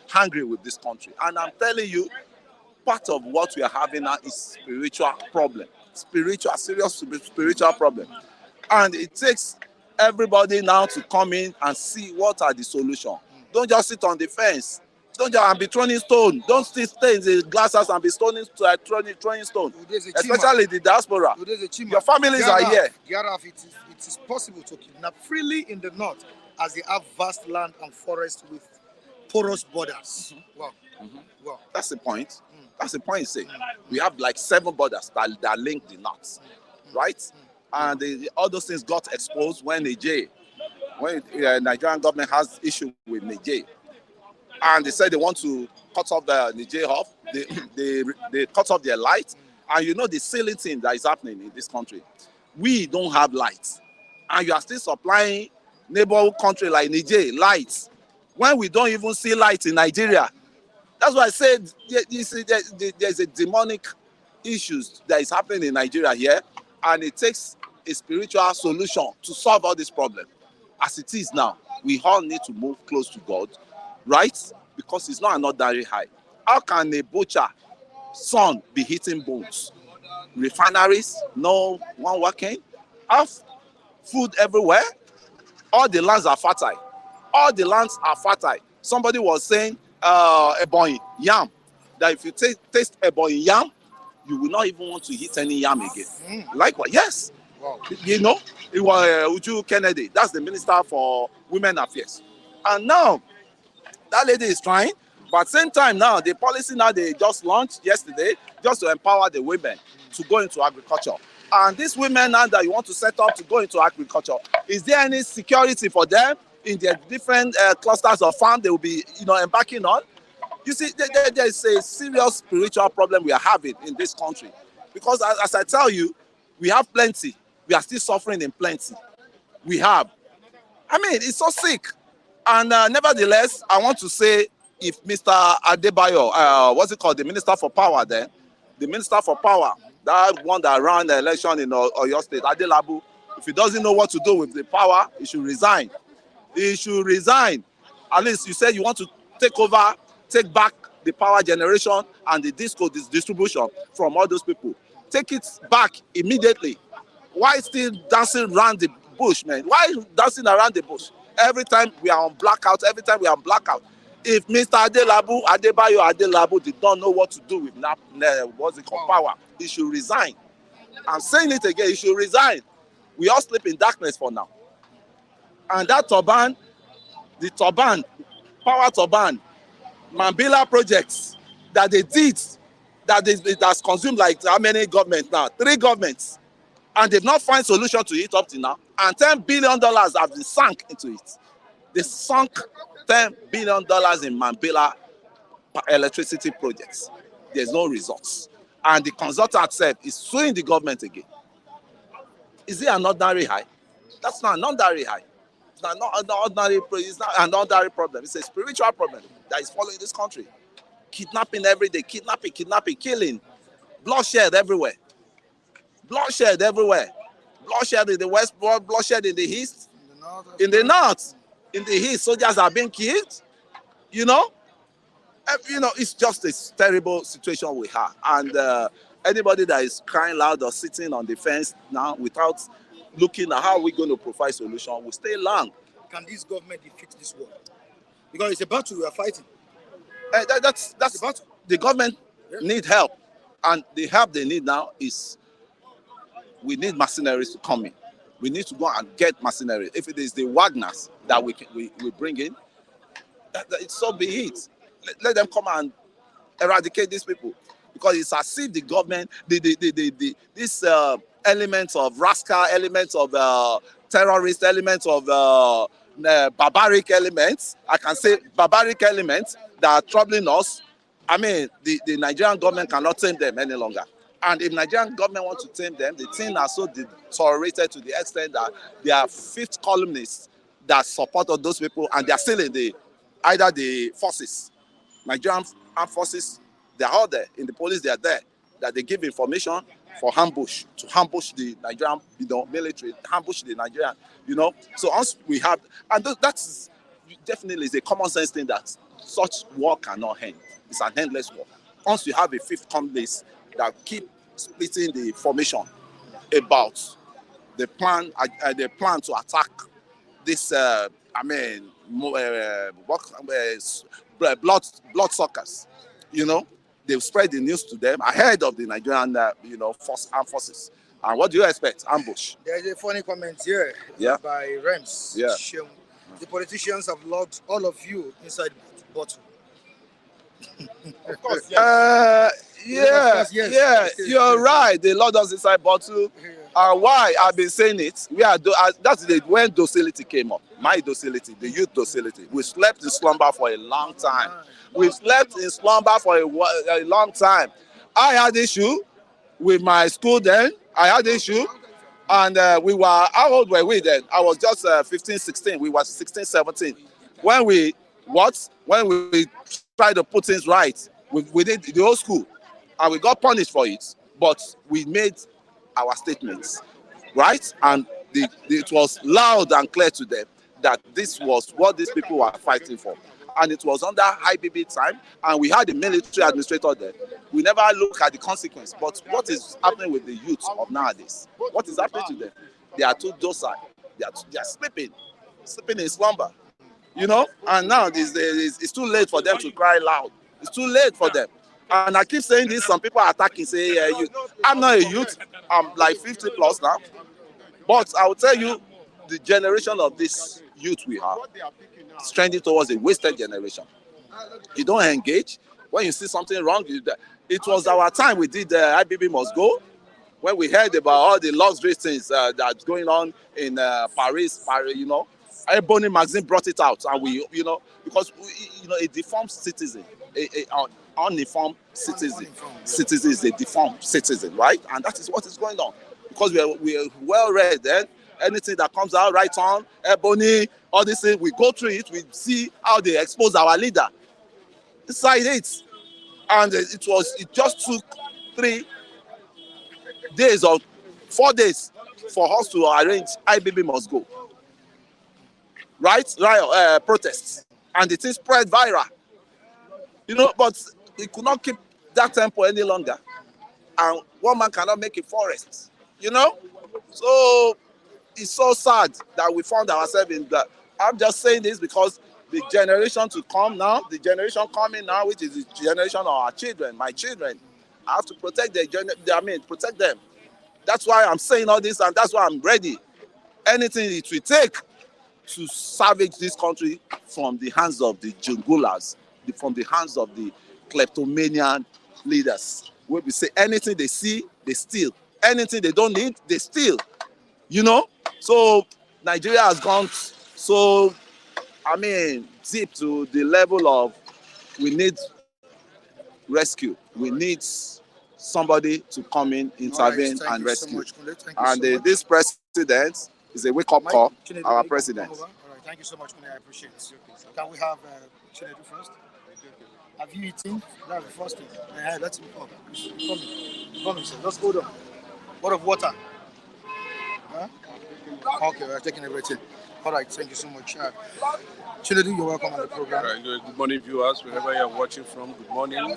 hungry with this country. And I'm telling you, part of what we are having now is spiritual problem. Serious spiritual problem. And it takes everybody now to come in and see what are the solutions. Don't just sit on the fence. Don't just be throwing stone. Don't stay in the glass house and be throwing stone. Especially the diaspora. Your families are here. It is possible to kidnap freely in the north as they have vast land and forest with porous borders. Wow. That's the point. That's the point. Say we have like 7 borders that link the north, right? And all those things got exposed when Nigerian government has issue with Niger. And they said they want to cut off the Niger off. They cut off their light. And the silly thing that is happening in this country. We don't have lights. And you are still supplying neighborhood country like Niger lights when we don't even see lights in Nigeria. That's why I said there's a demonic issues that is happening in Nigeria here. And it takes a spiritual solution to solve all this problem. As it is now, we all need to move close to God. Right? Because it's not an ordinary high. How can a butcher son be hitting bones? Refineries, no one working. Have food everywhere. All the lands are fertile. Somebody was saying ebonyi yam, that if you taste ebonyi yam, you will not even want to eat any yam again. Likewise, yes. Wow. You know, it was Uju Kennedy. That's the Minister for Women Affairs. And now, that lady is trying, but at the same time now, the policy now they just launched yesterday, just to empower the women to go into agriculture. And these women now that you want to set up to go into agriculture, is there any security for them in their different clusters of farm they will be, embarking on? You see, there is a serious spiritual problem we are having in this country. Because as I tell you, we have plenty. We are still suffering in plenty. We have. I mean, it's so sick. And nevertheless, I want to say, if Mr. Adebayo, what's it called, the Minister for Power then, the Minister for Power, that one that ran the election in Oyo State, Adelabu, if he doesn't know what to do with the power, he should resign. He should resign. At least you said you want to take back the power generation and the distribution from all those people. Take it back immediately. Why still dancing around the bush, man? Why dancing around the bush? Every time we are on blackout, if Mr. Adebayo Adelabu did not know what to do with power, he should resign. I'm saying it again, he should resign. We all sleep in darkness for now. And that power turban, Mambila projects that they did, that's consumed like how many governments now? 3 governments. And they've not found solution to it up to now. And $10 billion have been sunk into it. They sunk $10 billion in Mambila electricity projects. There's no results. And the consultant said is suing the government again. Is it an ordinary high? That's not an ordinary high. It's not an ordinary problem. It's a spiritual problem that is following this country. Kidnapping every day, kidnapping, killing, bloodshed everywhere. Bloodshed everywhere. Bloodshed in the west, bloodshed in the east, in the north, in the east, soldiers are being killed. It's just a terrible situation we have. And anybody that is crying loud or sitting on the fence now without looking at how we're going to provide solution will stay long. Can this government defeat this war? Because it's a battle we are fighting. That's the battle. The government need help. And the help they need now is we need mercenaries to come in. We need to go and get mercenaries. If it is the Wagners that we bring in, it's so be it. Let them come and eradicate these people, because it's as if the government, this elements of rascal, elements of terrorist, elements of barbaric elements. I can say barbaric elements that are troubling us. I mean, the Nigerian government cannot tame them any longer. And if Nigerian government wants to tame them, the thing are so deteriorated to the extent that there are 5th columnists that support all those people, and they are still in either the forces, Nigerian armed forces. They are all there. In the police, they are there. That they give information for ambush, to ambush the Nigerian, military, ambush the Nigerian, So once we have, and that's definitely is a common sense thing that such war cannot end. It's an endless war. Once you have a 5th columnist that keep splitting the formation about the plan to attack this, bloodsuckers, they've spread the news to them ahead of the Nigerian, armed forces. And what do you expect? Ambush. There's a funny comment here by Rems. Yeah. The politicians have locked all of you inside the bottle. Of course, yes. You're right. They locked us inside bottle. Why? I've been saying it. That's when docility came up. My docility, the youth docility. We slept in slumber for a long time. We slept in slumber for a long time. I had issue with my school then. I had issue. And how old were we then? I was just 15, 16. We were 16, 17. When we tried to put things right, we did the old school. And we got punished for it. But we made our statements, right? And it was loud and clear to them that this was what these people were fighting for. And it was under IBB time, and we had a military administrator there. We never look at the consequence. But what is happening with the youth of nowadays? What is happening to them? They are too docile. They are sleeping in slumber. you know, and now it's too late for them to cry loud. It's too late for them. And I keep saying this, some people are attacking, say, youth. I'm not a youth, I'm like 50 plus now. But I will tell you, the generation of this youth we have is trending towards a wasted generation. You don't engage. When you see something wrong, it was our time we did IBB Must Go, when we heard about all the luxury things that's going on in Paris, you know. Ebony magazine brought it out, and we, you know, because a deformed citizen, an uninformed citizen is a deformed citizen, right? And that is what is going on, because we are well read. Then anything that comes out, right on Ebony, all these things, we go through it, we see how they expose our leader. Inside it, and it just took 3 days or 4 days for us to arrange IBB Must Go. Right? Protests. And the thing spread viral. You know, but we could not keep that tempo any longer. And one man cannot make a forest. You know? So it's so sad that we found ourselves in that. I'm just saying this because the generation to come now, the generation coming now, which is the generation of our children, my children, I have to protect protect them. That's why I'm saying all this, and that's why I'm ready. Anything it will take to salvage this country from the hands of the jungulas, from the hands of the kleptomanian leaders. Where we say anything they see, they steal. Anything they don't need, they steal. You know? So Nigeria has gone so, deep to the level of we need rescue. We need somebody to come in, intervene, and rescue. This president is a wake-up call, our president. All right, thank you so much, Kune. I appreciate it. Can we have Chinedu first? Have you eaten? That's the first thing. Let's come. Come, sir. Just hold on. What of water? Huh? Okay, we're taking everything. All right, thank you so much. Chinedu, you're welcome on the program. Right, good morning, viewers, wherever you're watching from. Good morning.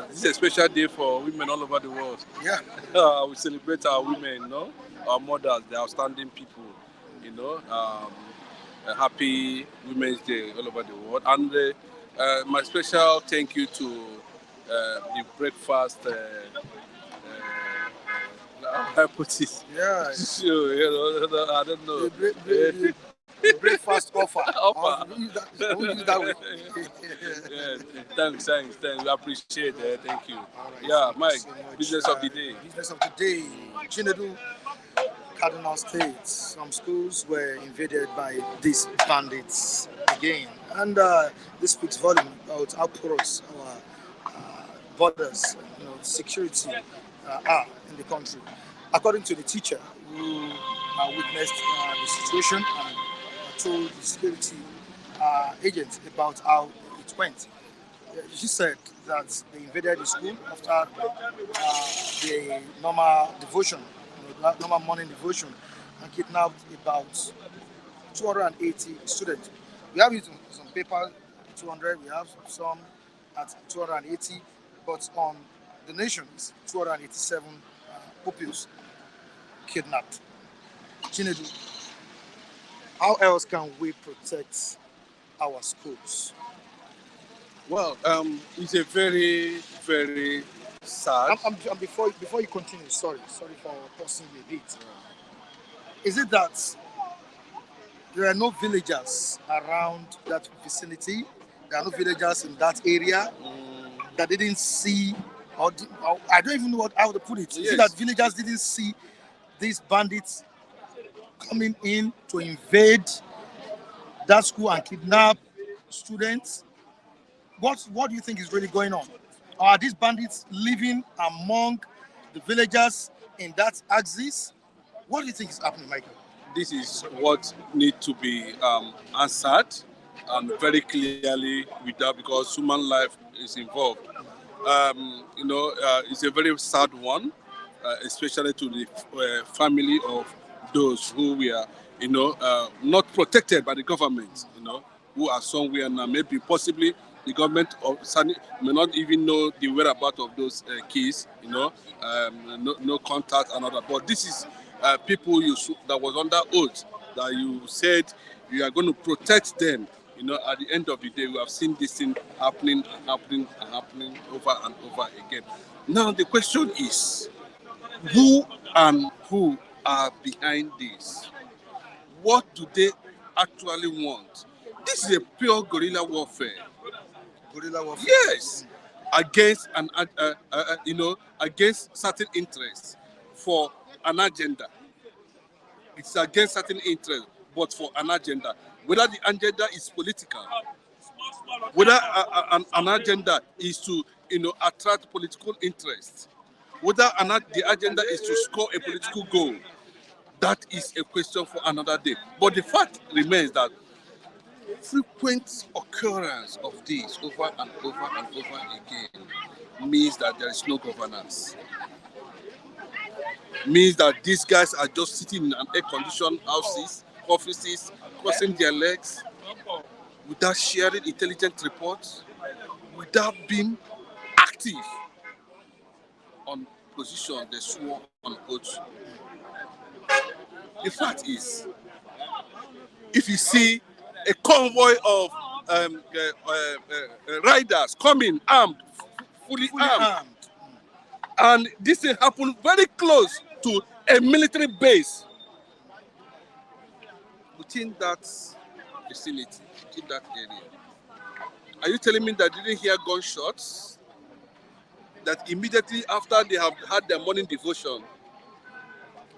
This is a special day for women all over the world. Yeah. We celebrate our women, you know, our mothers, the outstanding people, you know. A happy Women's Day all over the world. And my special thank you to the breakfast. I put it. Yeah. Sure, you know, I don't know. The breakfast offer. We'll use that way. Yeah, thanks. We appreciate it. Thank you. Right, Mike, so business of the day. Business of the day. Chinedu, Kaduna State. Some schools were invaded by these bandits again. And this speaks volume about how porous our borders, security are in the country. According to the teacher who witnessed the situation and told the security agent about how it went, she said that they invaded the school after the normal devotion, normal morning devotion, and kidnapped about 280 students. We have it on some paper, 200, we have some at 280, but on the nation is 287 pupils kidnapped. Chinedu, how else can we protect our schools? Well, it's a very, very sad. Before you continue, sorry for pausing you a bit. Is it that there are no villagers around that vicinity? There are no villagers in that area that didn't see, or I don't even know how to put it. Is it that villagers didn't see these bandits coming in to invade that school and kidnap students? What do you think is really going on? Are these bandits living among the villagers in that axis? What do you think is happening, Michael? This is what needs to be answered, and very clearly with that, because human life is involved. It's a very sad one, especially to the family of those who were, not protected by the government, who are somewhere now. Maybe possibly the government of Sani may not even know the whereabouts of those keys, no contact and all that. But this is people that was under oath, that you said you are going to protect them. You know, at the end of the day, we have seen this thing happening over and over again. Now the question is, who are behind this? What do they actually want? This is a pure guerrilla warfare. Guerrilla warfare. Yes, against against certain interests for an agenda. It's against certain interests, but for an agenda. Whether the agenda is political, whether an agenda is to attract political interest, whether the agenda is to score a political goal, that is a question for another day. But the fact remains that frequent occurrence of this over and over and over again means that there is no governance. Means that these guys are just sitting in an air-conditioned houses, offices, crossing their legs, without sharing intelligent reports, without being active on position they swore on oath. The fact is, if you see a convoy of riders coming armed, fully armed, and this thing happened very close to a military base within that vicinity, within that area. Are you telling me that they didn't hear gunshots? That immediately after they have had their morning devotion,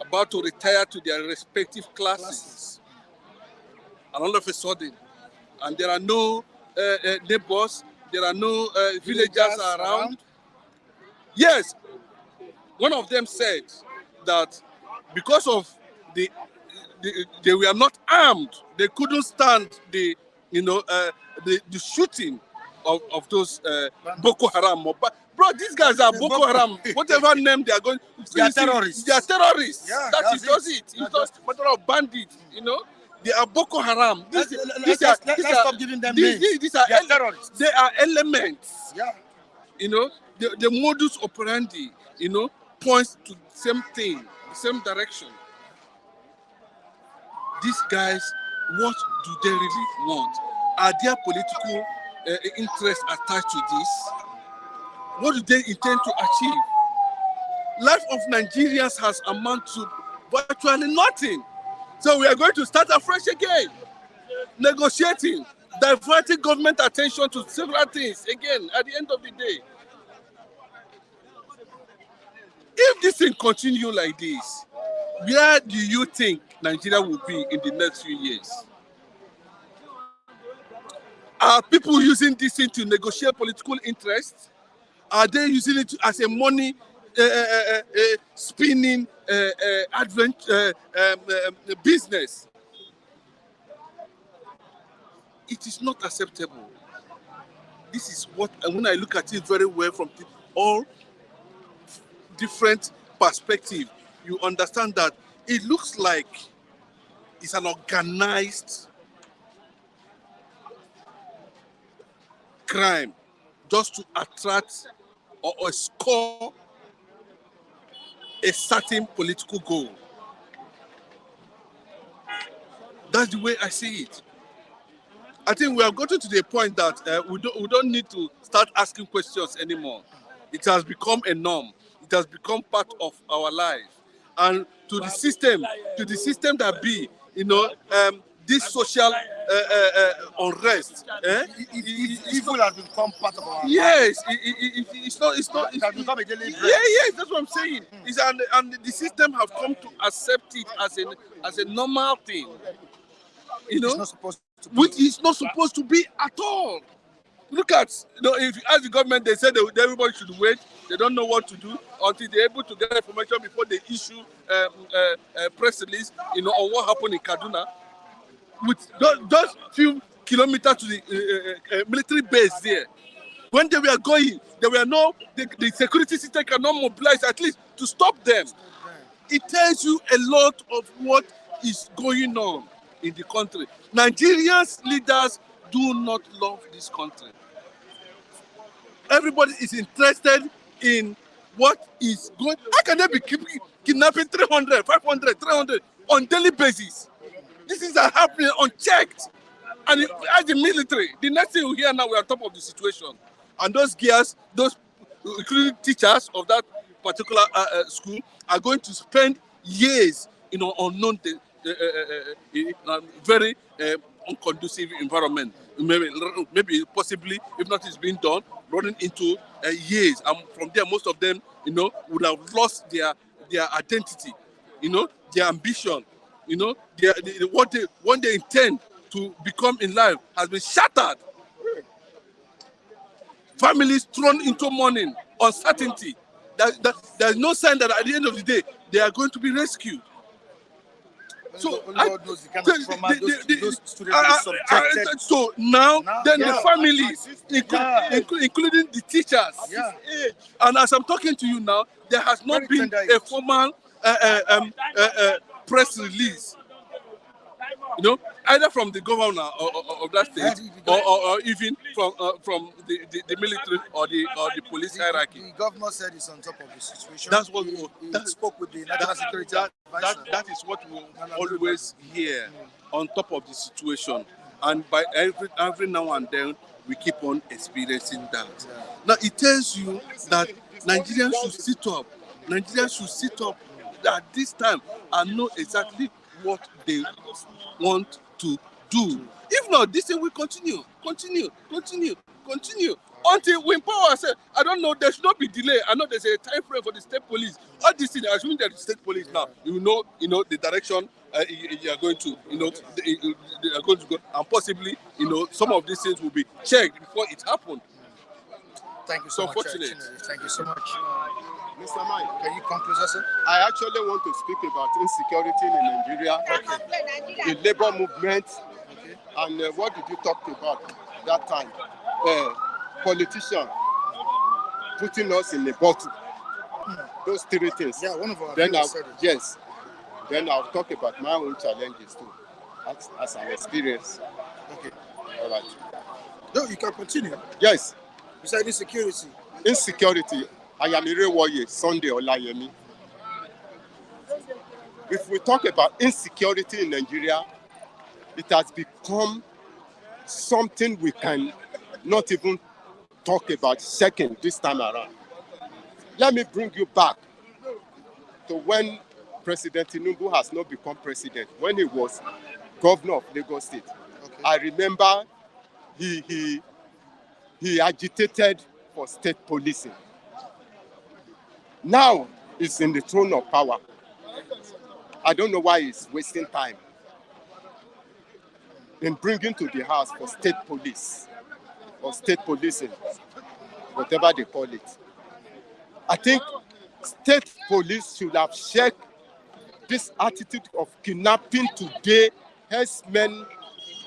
about to retire to their respective classes, and all of a sudden, and there are no neighbors, there are no villagers around. Yes, one of them said that because of they were not armed, they couldn't stand the shooting of those Boko Haram. Bro, these guys are Boko Haram. Whatever name they are going, they are terrorists. They are terrorists. Yeah, that does it. It's just a matter of bandits. They are Boko Haram. Let's stop giving them names. These are terrorists. They are elements. Yeah. The modus operandi, points to the same thing, the same direction. These guys, what do they really want? Are there political interests attached to this? What do they intend to achieve? Life of Nigerians has amounted to virtually nothing. So we are going to start afresh again, negotiating, diverting government attention to several things again at the end of the day. If this thing continues like this, where do you think Nigeria will be in the next few years? Are people using this thing to negotiate political interests? Are they using it as a money spinning business? It is not acceptable. This is what, and when I look at it very well from all different perspectives, you understand that it looks like it's an organized crime just to attract or score a certain political goal. That's the way I see it. I think we have gotten to the point that we don't need to start asking questions anymore. It has become a norm. It has become part of our life. And to the system that be, this social unrest. Evil has become part of our life. Yes, it's not. It has become a daily bread. Yeah, that's what I'm saying. And the system have come to accept it as a normal thing. It's not supposed to be. Which is not supposed to be at all. Look at, if you ask the government, they said everybody should wait. They don't know what to do until they're able to get information before they issue press release, on what happened in Kaduna. With those few kilometers to the military base there. When they were going, the security system cannot mobilize at least to stop them. It tells you a lot of what is going on in the country. Nigerians leaders do not love this country. Everybody is interested in what is going. How can they be kidnapping 300, 500, 300 on daily basis? These things are happening unchecked. And as the military, the next thing we hear now, we're on top of the situation. And those gears, those including teachers of that particular school, are going to spend years in an unknown, very unconducive environment. Maybe possibly, if not, it's being done, running into years. And from there, most of them, would have lost their identity, their ambition, what they intend to become in life has been shattered. Families thrown into mourning, uncertainty. There's no sign that at the end of the day they are going to be rescued. So so now the families, including the teachers, and as I'm talking to you now, there has not been a formal press release, either from the governor of that state or even from the military or the police hierarchy. The governor said it's on top of the situation. That's what he spoke with the national security advisor. That is what we always hear, on top of the situation, and by every now and then we keep on experiencing that. Now it tells you that Nigerians should sit up. Nigerians should sit up at this time and know exactly what they want to do. If not, this thing will continue until we empower ourselves. I don't know, there should not be delay. I know there's a time frame for the state police. All these things, assuming that the state police now, the direction you are going to, they are going to go, and possibly, some of these things will be checked before it happens. Thank you so much. Thank you so much. Mr. Mike, can you come closer, sir? I actually want to speak about insecurity in Nigeria, the labor movement, and what did you talk about that time? Politicians putting us in a bottle. Those three things. Yeah, one of our then Then I'll talk about my own challenges too, as an experience. Okay. All right. No, you can continue. Yes. You said insecurity. Insecurity. I am Irewoye Sunday Olayemi. If we talk about insecurity in Nigeria, it has become something we can not even talk about second this time around. Let me bring you back to when President Tinubu has not become president, when he was governor of Lagos State. Okay. I remember he agitated for state policing. Now he's in the throne of power. I don't know why he's wasting time in bringing to the house for state police or state policing, whatever they call it. I think state police should have checked this attitude of kidnapping today, herdsmen,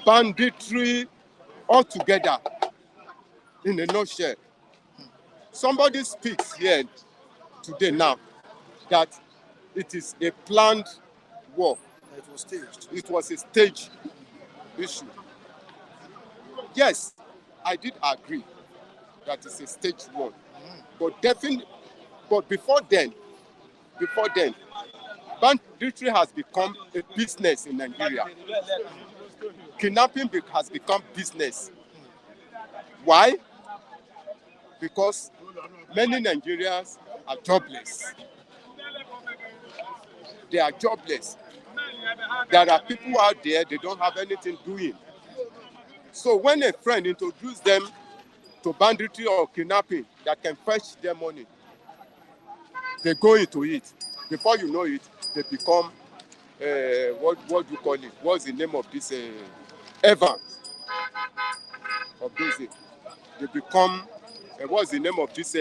banditry, all together in a nutshell. Somebody speaks here today now that it is a planned war. It was staged. It was a staged issue. Yes, I did agree that it's a staged war. But before then, banditry has become a business in Nigeria. Kidnapping has become business. Why? Because many Nigerians are jobless. They are jobless. There are people out there, they don't have anything doing. So when a friend introduces them to banditry or kidnapping that can fetch their money, they go into it. Before you know it, they become, what do you call it? What's the name of this? Evan. Of this, they become, what's the name of this?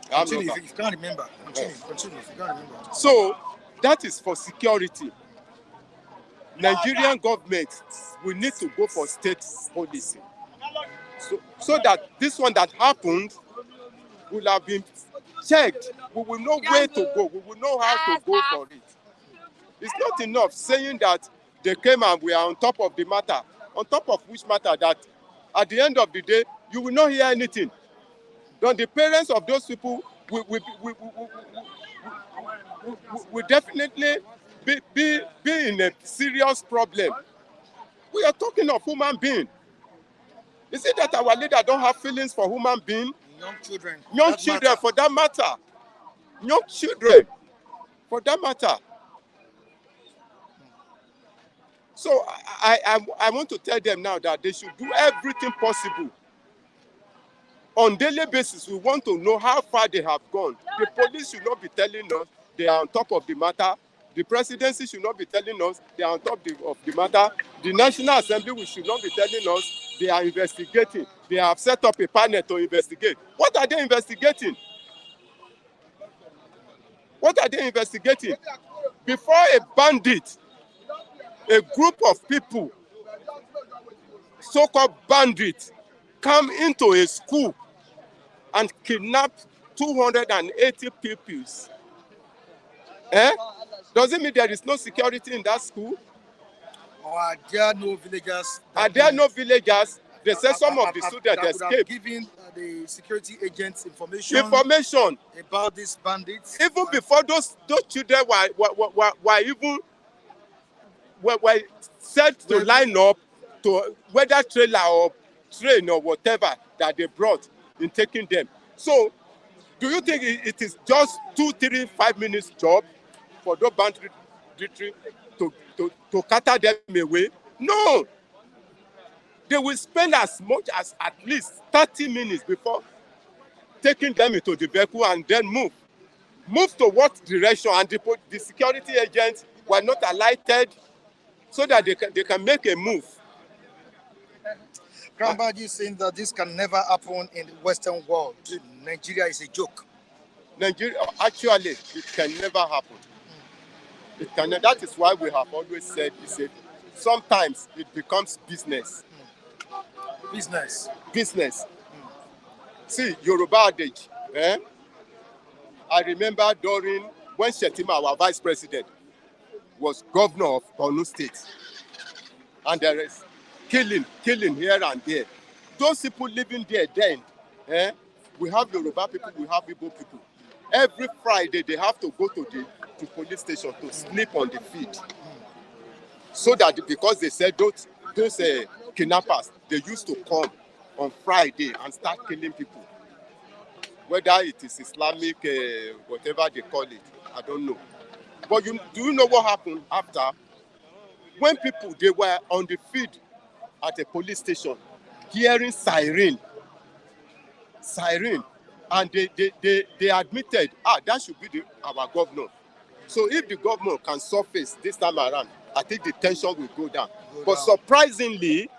Continue if you can't remember. Continue if you can't remember. So that is for security. Nigerian government, we need to go for state policy. So that this one that happened will have been checked. We will know where to go. We will know how to go for it. It's not enough saying that they came and we are on top of the matter. On top of which matter that at the end of the day, you will not hear anything. Then the parents of those people will definitely be in a serious problem. We are talking of human being. Is it that our leader don't have feelings for human being? Young children. Young children, for that matter. Young children, for that matter. So I want to tell them now that they should do everything possible. On daily basis, we want to know how far they have gone. The police should not be telling us they are on top of the matter. The presidency should not be telling us they are on top of the matter. The National Assembly we should not be telling us they are investigating. They have set up a panel to investigate. What are they investigating? What are they investigating? Before a bandit, a group of people, so-called bandits, come into a school and kidnap 280 pupils. Does it mean there is no security in that school? Or are there no villagers? Are there no villagers? They say some of the students escaped. Giving the security agents information about these bandits. Even before those children were set to line up to whether trailer or train or whatever that they brought in taking them. So, do you think it is just 2, 3, 5 minutes job for those bandits to cater them away? No. They will spend as much as at least 30 minutes before taking them into the vehicle and then move. Move to what direction? And the security agents were not alerted so that they can make a move. Grandbaji is saying that this can never happen in the Western world. Nigeria is a joke. Nigeria, actually, it can never happen. It can. That is why we have always said, sometimes it becomes business. Business. See, Yoruba adage. I remember during when Shetima, our vice president, was governor of Kaduna State, and there is killing here and there. Those people living there then, we have Yoruba people, we have Igbo people. Every Friday they have to go to police station to sleep on the field, so that because they said those kidnappers, they used to come on Friday and start killing people. Whether it is Islamic, whatever they call it, I don't know. But do you know what happened after? When people, they were on the field at a police station, hearing siren, and they admitted, that should be our governor. So if the governor can surface this time around, I think the tension will go down. But surprisingly,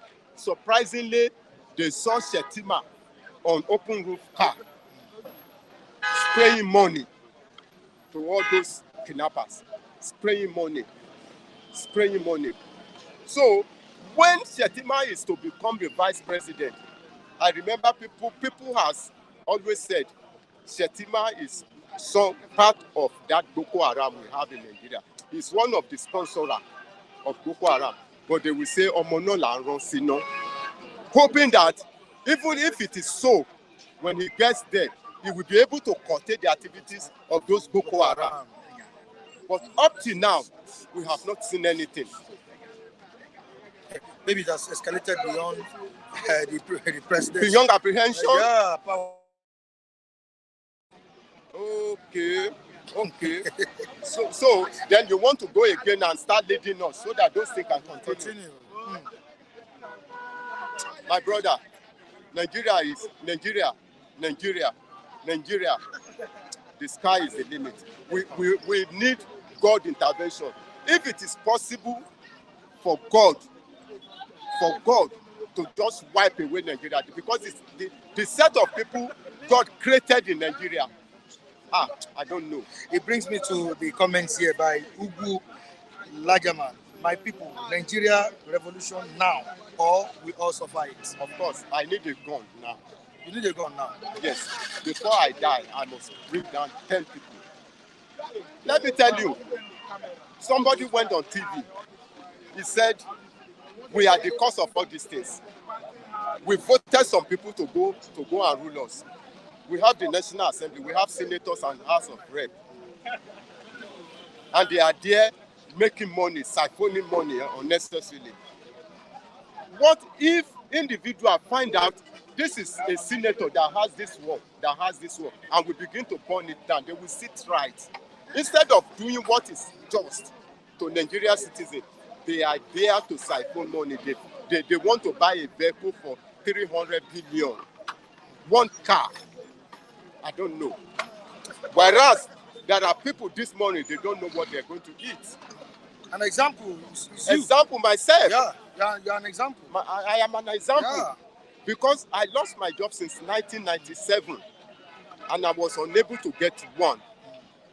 they saw Shetima on open roof car, spraying money to all those kidnappers, spraying money. So when Shetima is to become the vice president, I remember people has always said Shetima is some part of that Boko Haram we have in Nigeria. He's one of the sponsors of Boko Haram. But they will say, Omono la ron sino. Hoping that even if it is so, when he gets there, he will be able to curtail the activities of those Boko Haram. But up to now, we have not seen anything. Maybe it has escalated beyond the president. Beyond apprehension? Yeah. Okay. So then you want to go again and start leading us so that those things can continue. My brother, Nigeria. The sky is the limit. We need God intervention. If it is possible for God to just wipe away Nigeria, because it's the set of people God created in Nigeria. I don't know. It brings me to the comments here by Ugu Lajaman. My people, Nigeria revolution now, or we all suffer it. Of course, I need a gun now. You need a gun now? Yes. Before I die, I must bring down 10 people. Let me tell you, somebody went on TV. He said, we are the cause of all these things. We voted some people to go and rule us. We have the National Assembly, we have senators and House of Rep. And they are there making money, siphoning money unnecessarily. What if individual find out this is a senator that has this work, and we begin to burn it down? They will sit right. Instead of doing what is just to Nigerian citizens, they are there to siphon money. They want to buy a vehicle for 300 billion. One car. I don't know. Whereas there are people this morning, they don't know what they're going to eat. An example is you. Example myself. Yeah, you're an example. I am an example. Yeah. Because I lost my job since 1997 and I was unable to get one.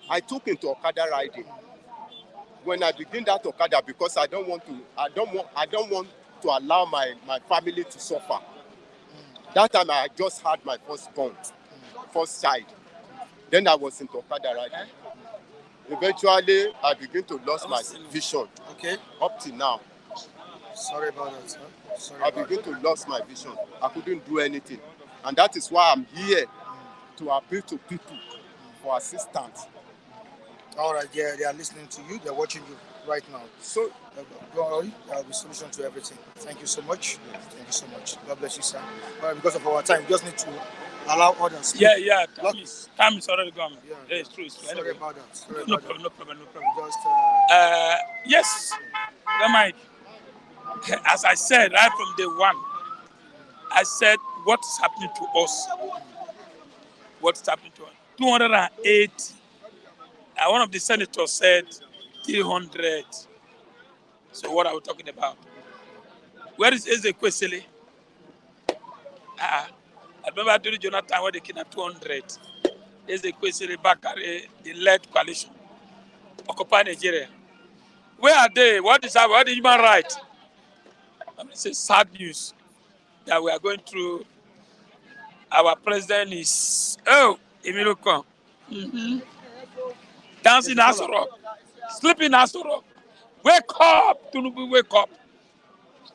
I took into Okada riding. When I begin that Okada, because I don't want to allow my family to suffer. That time I just had my first child. Then I was into Okada riding. Eventually, I begin to lose my vision. Okay. Up till now. Sorry about that, sir. I begin to lose my vision. I couldn't do anything. And that is why I'm here to appeal to people for assistance. All right, yeah, they are listening to you. They're watching you right now. So, don't worry, there will be a solution to everything. Thank you so much. Thank you so much. God bless you, sir. Well, because of our time, we just need to allow others. Yeah. Time is already gone. Yeah, it's true. Sorry about that. No problem. Just, yes, Mike. As I said right from day one, I said what is happening to us. What is happening to us? 280. One of the senators said 300. So what are we talking about? Where is Ezekwesili? I remember during Jonathan when they kidnapped 200. Ezekwesili, Bakare, the led coalition, occupy Nigeria. Where are they? What is happening? What is human rights? It's sad news that we are going through. Our president is Emiluko. Dancing Aso Rock, sleeping Aso Rock. Wake up, Tinubu, wake up.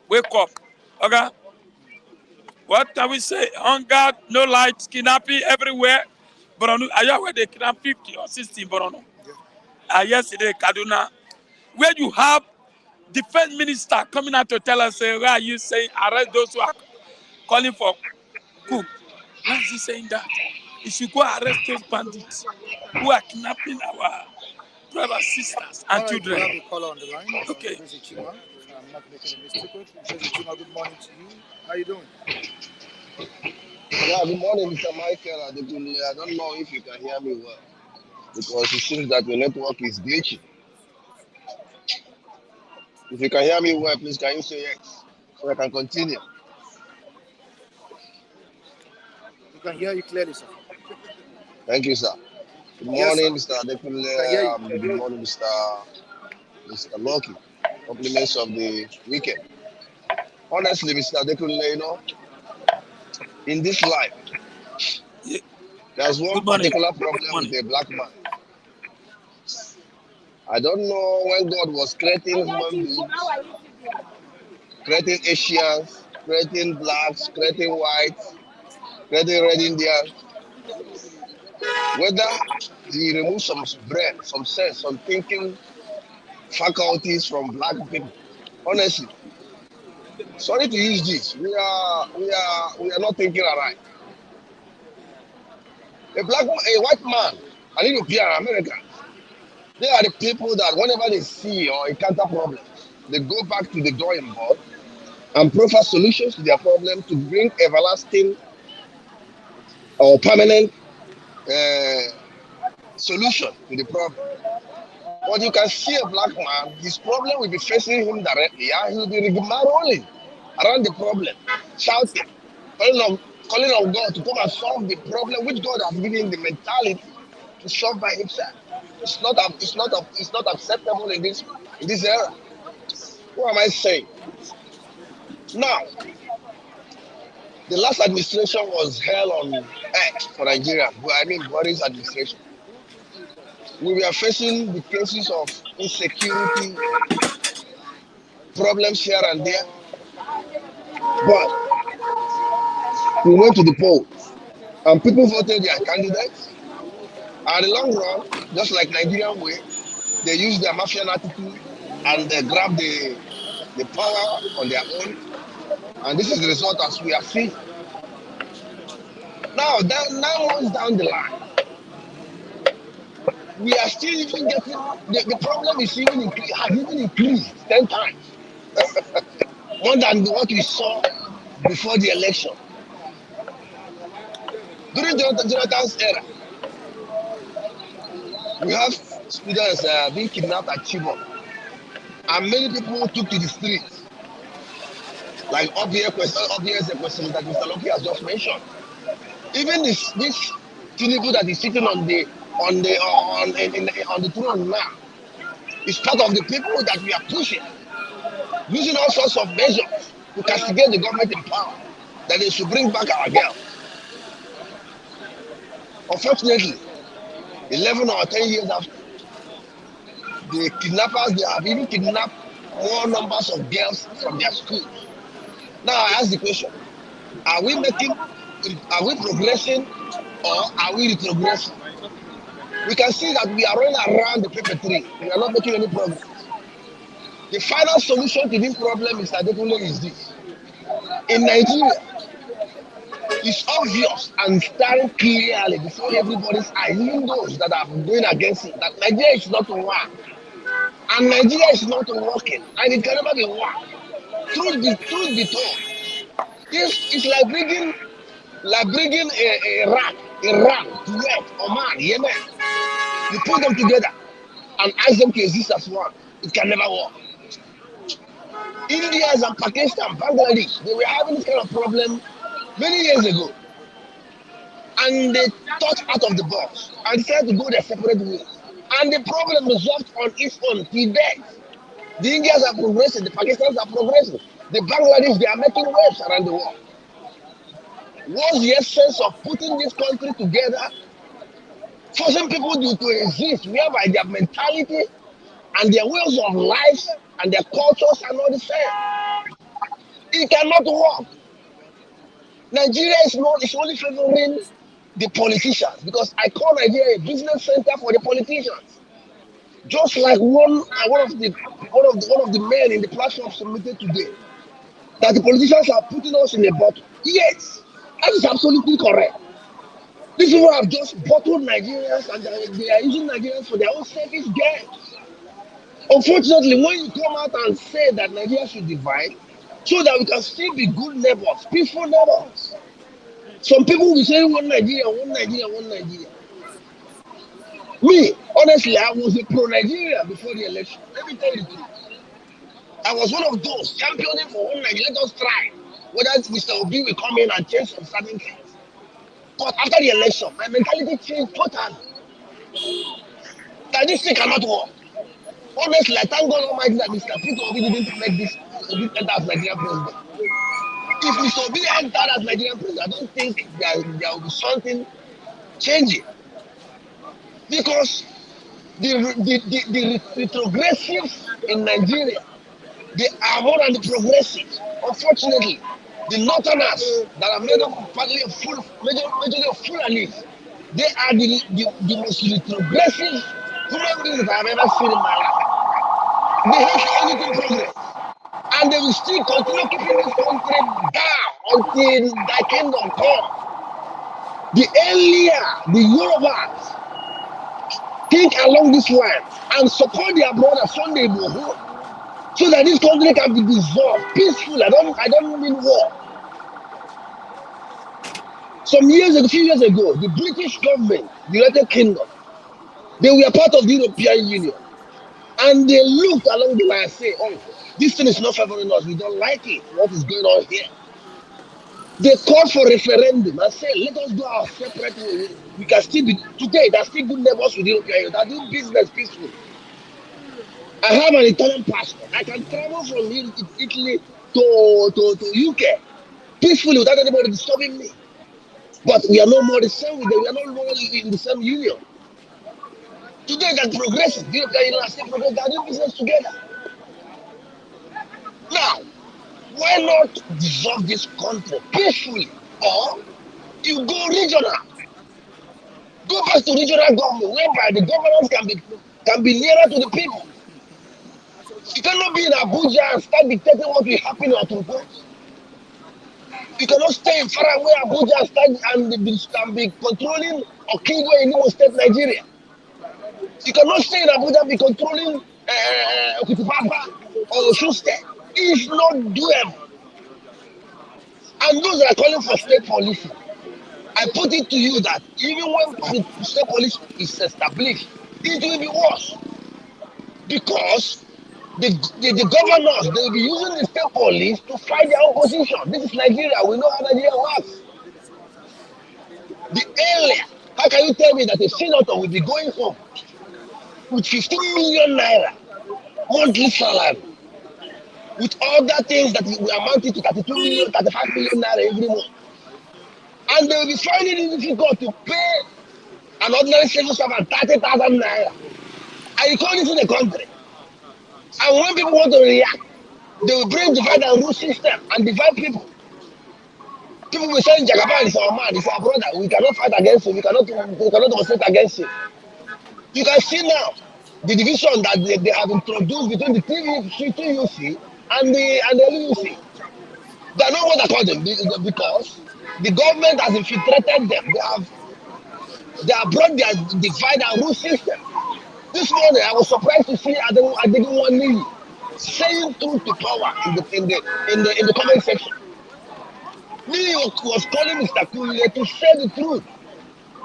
Wake up. Okay? What can we say? Hunger, no light, kidnapping everywhere. Borno, are you aware they kidnapped 50 or 60 in Borno? Yesterday, Kaduna, where you have defense minister coming out to tell us, why are you saying arrest those who are calling for coup? Why is he saying that? He should go arrest those bandits who are kidnapping our brothers, sisters, and children. We have a caller on the line. Okay. This is Chima. I'm not making a mistake. This is Chima. Good morning to you. How you doing? Yeah, good morning, Mr. Michael. I don't know if you can hear me well because it seems that your network is glitchy. If you can hear me well, please can you say yes so I can continue? We can hear you clearly, sir. Thank you, sir. Good morning, Mr. Adekunle. Good morning, Mr. Loki. Compliments of the weekend. Honestly, Mr. Adekunle, in this life, there's one particular problem with a black man. I don't know when God was creating human beings, creating Asians, creating blacks, creating whites, creating red Indians, whether he removed some brain, some sense, some thinking faculties from black people. Honestly, sorry to use this. We are not thinking alright. A white man, an European, American, they are the people that whenever they see or encounter problems, they go back to the drawing board and proffer solutions to their problem to bring everlasting or permanent solution to the problem. But you can see a black man, his problem will be facing him directly. Yeah? He will be rigmaroling around the problem, shouting, calling on God to come and solve the problem which God has given him the mentality to solve by himself. It's not acceptable in this era. What am I saying? Now, the last administration was hell on earth for Nigeria. I mean, Boris administration. We were facing the cases of insecurity, problems here and there. But we went to the polls and people voted their candidates. And in the long run, just like Nigerian way, they used their mafian attitude and grab the power on their own. And this is the result as we have seen. Now, 9 months down the line, we are still even getting, the problem is has even increased 10 times. More than what we saw before the election. During Jonathan's era, we have students being kidnapped at Chibok. And many people took to the streets. Like obvious question that Mr. Loki has just mentioned. Even this Tinubu that is sitting on the throne now is part of the people that we are pushing, using all sorts of measures to castigate the government in power, that they should bring back our girls. Unfortunately, 11 or 10 years after, the kidnappers, they have even kidnapped more numbers of girls from their schools. Now I ask the question, are we progressing or are we retrogressing? We can see that we are running around the paper tree. We are not making any progress. The final solution to this problem is this. In Nigeria, it's obvious and staring clearly before everybody's eyes, even those that are going against it, that Nigeria is not one. And Nigeria is not working, and it can never be one. Truth be told, it's like bringing a rat, Kuwait, Oman, Yemen. You put them together and ask them to exist as one. It can never work. India and Pakistan, Bangladesh, they were having this kind of problem many years ago. And they thought out of the box and decided to go their separate ways. And the problem resolved on its own today. The Indians are progressing, the Pakistanis are progressing, the Bangladesh, they are making waves around the world. What's the essence of putting this country together, forcing people to exist, whereby their mentality and their ways of life and their cultures are not the same? It cannot work. Nigeria is only favoring the politicians, because I call Nigeria a business center for the politicians. Just like one of the men in the platform submitted today, that the politicians are putting us in a bottle. Yes, that is absolutely correct. These people have just bottled Nigerians, and they are using Nigerians for their own selfish gains. Unfortunately, when you come out and say that Nigeria should divide, so that we can still be good neighbors, peaceful neighbors, some people will say one Nigeria, one Nigeria, one Nigeria. Me, honestly, I was a pro-Nigeria before the election. Let me tell you the truth. I was one of those championing for one Nigeria. Let us try whether Mr. Obi will come in and change some certain things. But after the election, my mentality changed totally. That this thing cannot work. Honestly, I thank God Almighty that Mr. Peter Obi didn't make this enter as Nigerian president. If Mr. Obi entered as Nigerian president, I don't think there will be something changing. Because the retrogressives in Nigeria, they are more than the progressives. Unfortunately, the northerners that are made up partly of majorly of Fulanis, they are the most retrogressive human beings that I have ever seen in my life. They hate anything progress. And they will still continue keeping this country down until thy kingdom come. The earlier the Yorubas think along this line and support their brother Sunday Igboho, so that this country can be dissolved peacefully. I don't mean war. A few years ago, the British government, the United Kingdom, they were part of the European Union. And they looked along the line and said, oh, this thing is not favoring us. We don't like it. What is going on here? They called for referendum and said, let us go our separate way. We can still be, today, there's still good neighbors with the European Union that do business peacefully. I have an Italian passport. I can travel from here to Italy to UK peacefully without anybody disturbing me. But we are no more the same with them. We are no more in the same union. Today, that's progressive. The European Union are still progressive. They are doing business together. Now, why not dissolve this country peacefully? Or you go regional. Go back to regional government, whereby the governance can be nearer to the people. You cannot be in Abuja and start dictating what will happen in Oturuko. You cannot stay in faraway Abuja and start and be controlling Okigwe in Imo State, Nigeria. You cannot stay in Abuja and be controlling Okitipapa or Osun State. It's not doable. And those that are calling for state police, I put it to you that even when the state police is established, it will be worse. Because the governors, they will be using the state police to fight their opposition. This is Nigeria. We know how Nigeria works. The area, how can you tell me that a senator will be going home with 15 million naira monthly salary, with other things that will amount to 32 million, 35 million naira every month? And they will be finding it difficult to pay an ordinary civil servant 30,000 naira. And you call this in the country. And when people want to react, they will bring divide and rule system and divide people. People will say Jagaban is our man, is our brother. We cannot fight against him. We cannot demonstrate against him. You can see now the division that they have introduced between the TUC and the LUC. They are not one according because the government has infiltrated them. They have brought their divide and rule system. This morning I was surprised to see Adegunwani saying truth to power in the comment section. He was calling Mr. Kunle to say the truth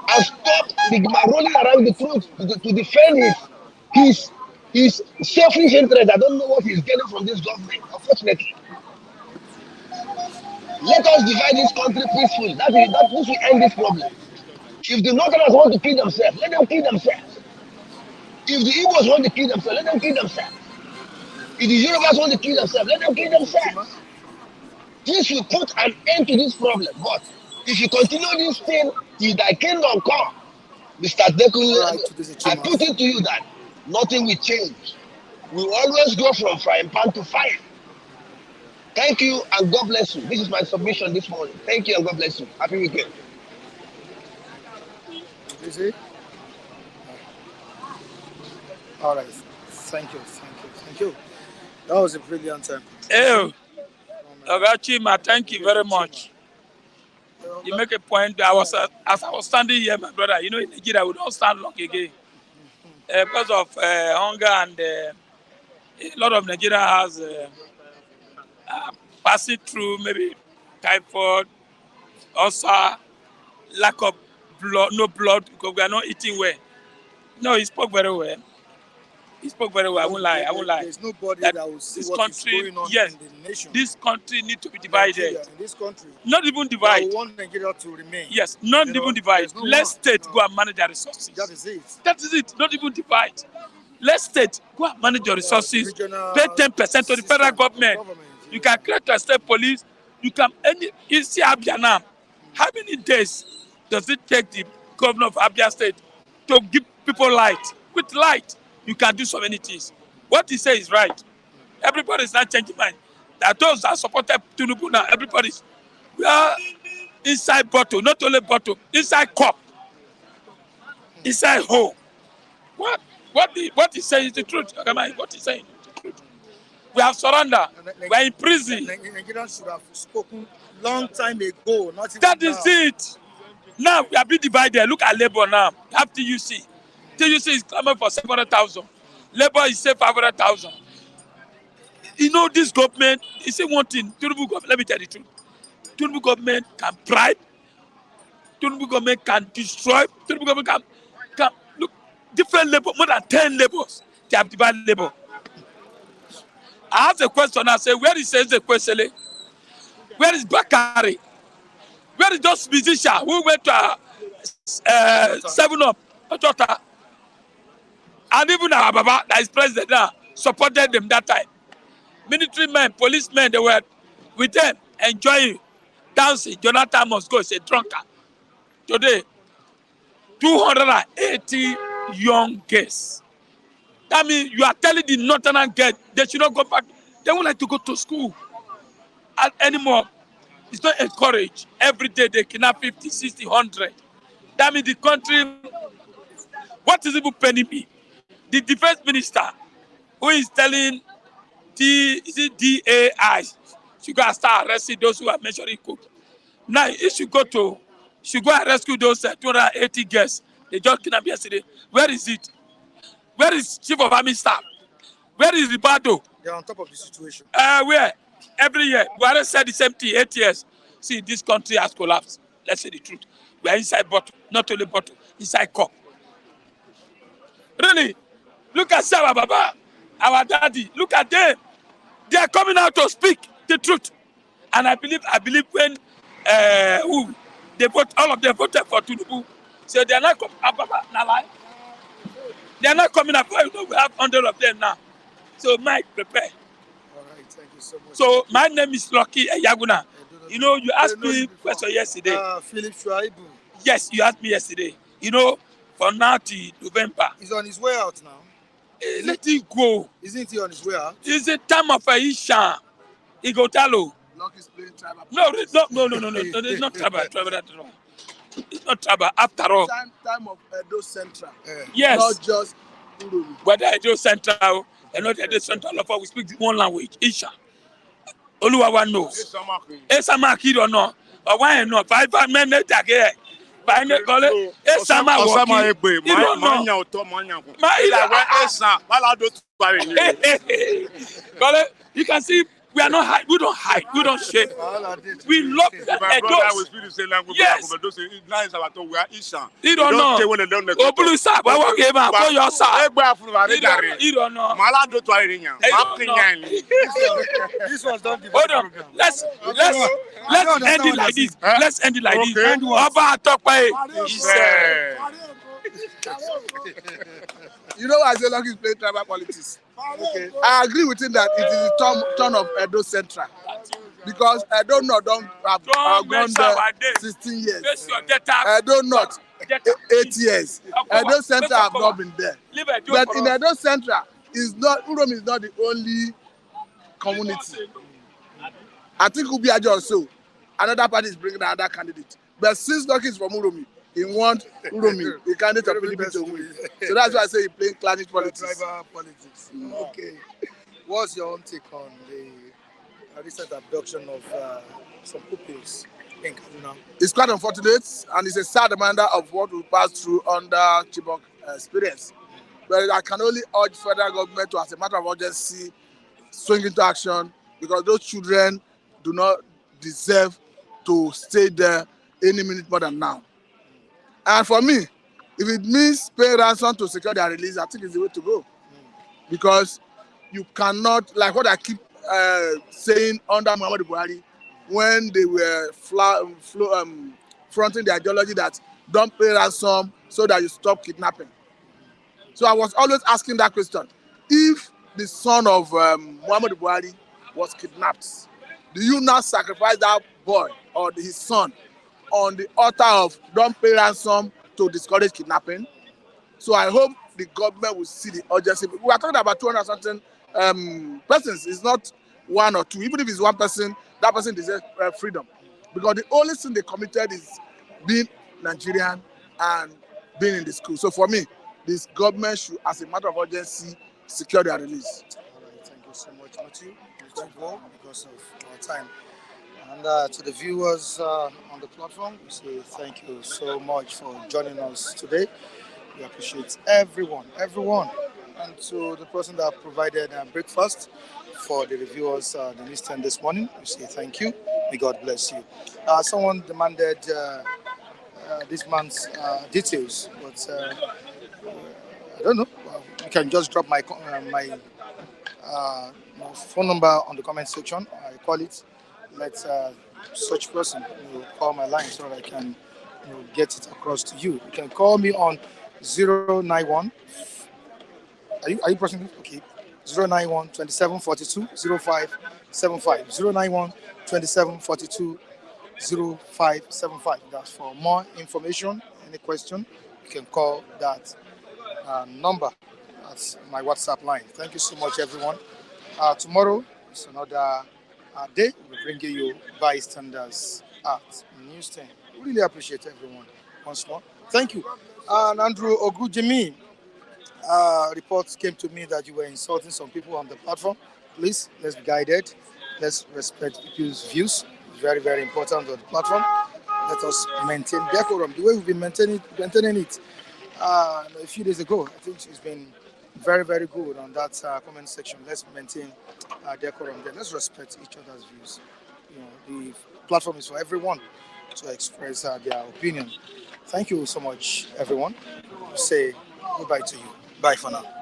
and stop rolling around the truth to defend his selfish interest. I don't know what he's getting from this government, unfortunately. Let us divide this country peacefully. That will end this problem. If the Northerners want to kill themselves, let them kill themselves. If the Igbos want to kill themselves, let them kill themselves. If the Yorubas want to kill themselves, let them kill themselves. This will put an end to this problem. But if you continue this thing till thy kingdom come, Mr. Dekunle, I put it to you that nothing will change. We will always go from frying pan to fire. Thank you and God bless you. This is my submission this morning. Thank you and God bless you. Happy weekend. You see? All right. Thank you. That was a brilliant time. Hey, Ogachima, thank you very much. You make a point. As I was standing here, my brother, you know, in Nigeria, we don't stand long again. Because of hunger and a lot of Nigeria has passing through maybe typhoid, ulcer, lack of blood, no blood, because we are not eating well. No, he spoke very well. I won't lie. There's nobody that will see what is going on in the nation. This country needs to be divided. Nigeria, in this country, not even divide. We want Nigeria to remain. Yes, not even divide. No Let state go and manage their resources. That is it. That is it. Not even divide. Let state go and manage your resources. Pay 10% to the federal government. You can create a state police. You can you see Abia now. How many days does it take the governor of Abia State to give people light? With light, you can do so many things. What he says is right. Everybody is not changing mind. That those that supported Tinubu now, we are inside bottle, not only bottle, inside cup, inside hole. What he saying is the truth. What he's saying is the truth. We have surrendered. We are in prison. Nigerians should have spoken long time ago. Not even that is it. Now we are being divided. Look at Labour now. You have TUC. TUC is coming for 700,000. Labour is saying 500,000. You know this government, you say one thing, Tinubu government, let me tell you the truth. Tinubu government can bribe, Tinubu government can destroy, Tinubu government can look, different labor, more than 10 labors, they have divided labor. I asked a question, I say, where is the question? Where is Bakari? Where is those musicians who went to 7-Up, and even our Baba, that is president now, supported them that time. Military men, policemen, they were with them, enjoying, dancing. Jonathan must go, say drunkard. Today, 280 young girls. That means you are telling the northern girls they should not go back. They would like to go to school anymore. It's not encouraged. Every day they kidnap 50, 60, 100. That means the country, what is even penny me? The defense minister who is telling is it DAI should go and start arresting those who are measuring coke. Now, if you go and rescue those 280 guests they just kidnapped yesterday. Where is it? Where is Chief of Army Staff? Where is Ribardo? They're on top of the situation. Where? Every year. Buhari said the same thing, 8 years. See, this country has collapsed. Let's say the truth. We are inside bottle, not only bottle, inside cup. Really? Look at Sarah Baba, our daddy. Look at them. They are coming out to speak the truth. And I believe when they vote, all of them voted for Tinubu. So they are not coming up. They are not coming up. We have 100 of them now. So Mike, prepare. All right, thank you so much. So my name is Lucky Yaguna. You know, you asked me a question yesterday. Philip Shuaibu. Yes, you asked me yesterday. You know, from now to November. He's on his way out now. Let him go. Isn't he on his way out? It's a time of Isha. Igotalo. Lucky's playing tribal. No, it's not tribal. It's not tribal. After all. Time of Edo Central. Yes. Not just Urumi. Whether Edo Central and not Edo Central, of all, we speak one language. Isha. Oluwawa knows. Esamaki or not. Or why not? 5 minutes again. By the color, Esama walking. You don't know. You can see we are not hide. We don't hide. We don't shame. We love Edo. Yes. You don't know. Obulu sab. I walk here, man. Put your sab. You don't know. This was done. Hold on. Let's end it like this. Let's end it like this. Oba Atokpa. You know, I say Lucky is playing tribal politics. Okay. I agree with him that it is the turn of Edo Central. Because Edo North don't have gone there 16 years. Edo North 8 years. Edo Central have not been there. But in Edo Central, Uromi is not the only community. I think Ubiajo also. Another party is bringing another candidate. But since Lucky is from Uromi, he wants Uromi, the candidate of PDP to win. So that's why I say he playing classic politics. Tribal politics. Okay. What's your own take on the recent abduction of some pupils in Kaduna? It's quite unfortunate, and it's a sad reminder of what we passed through under Chibok experience. But I can only urge federal government to, as a matter of urgency, swing into action, because those children do not deserve to stay there any minute more than now. And for me, if it means pay ransom to secure their release, I think it's the way to go. Because you cannot, like what I keep saying under Muhammadu Buhari, when they were fronting the ideology that don't pay ransom so that you stop kidnapping. So I was always asking that question. If the son of Muhammadu Buhari was kidnapped, do you now sacrifice that boy or his son on the altar of don't pay ransom to discourage kidnapping? So I hope the government will see the urgency. We are talking about 200 something persons. It's not one or two. Even if it's one person, that person deserves freedom. Because the only thing they committed is being Nigerian and being in the school. So for me, this government should, as a matter of urgency, secure their release. All right, thank you so much, Matthew. You to go because of our time. And to the viewers on the platform, we say thank you so much for joining us today. We appreciate everyone. And to the person that provided breakfast for the reviewers, the listening this morning, we say thank you. May God bless you. Someone demanded this man's details, but I don't know. You can just drop my phone number on the comment section. I call it. Let such person call my line so that I can get it across to you. You can call me on 091. Are you pressing it? Okay. 091 27 42 0575. 091 27 42 0575. That's for more information. Any question, you can call that number. That's my WhatsApp line. Thank you so much, everyone. Tomorrow is another day. We're bringing you bystanders at News 10. Really appreciate everyone once more. Thank you. And Andrew Ogujimi, reports came to me that you were insulting some people on the platform. please, let's be guided. Let's respect people's views. It's very, very important on the platform. Let us maintain decorum the way we've been maintaining it. A few days ago, I think it's been very, very good on that comment section. Let's maintain decorum there. Let's respect each other's views. The platform is for everyone to express their opinion. Thank you so much, everyone. Say goodbye to you. Bye for now.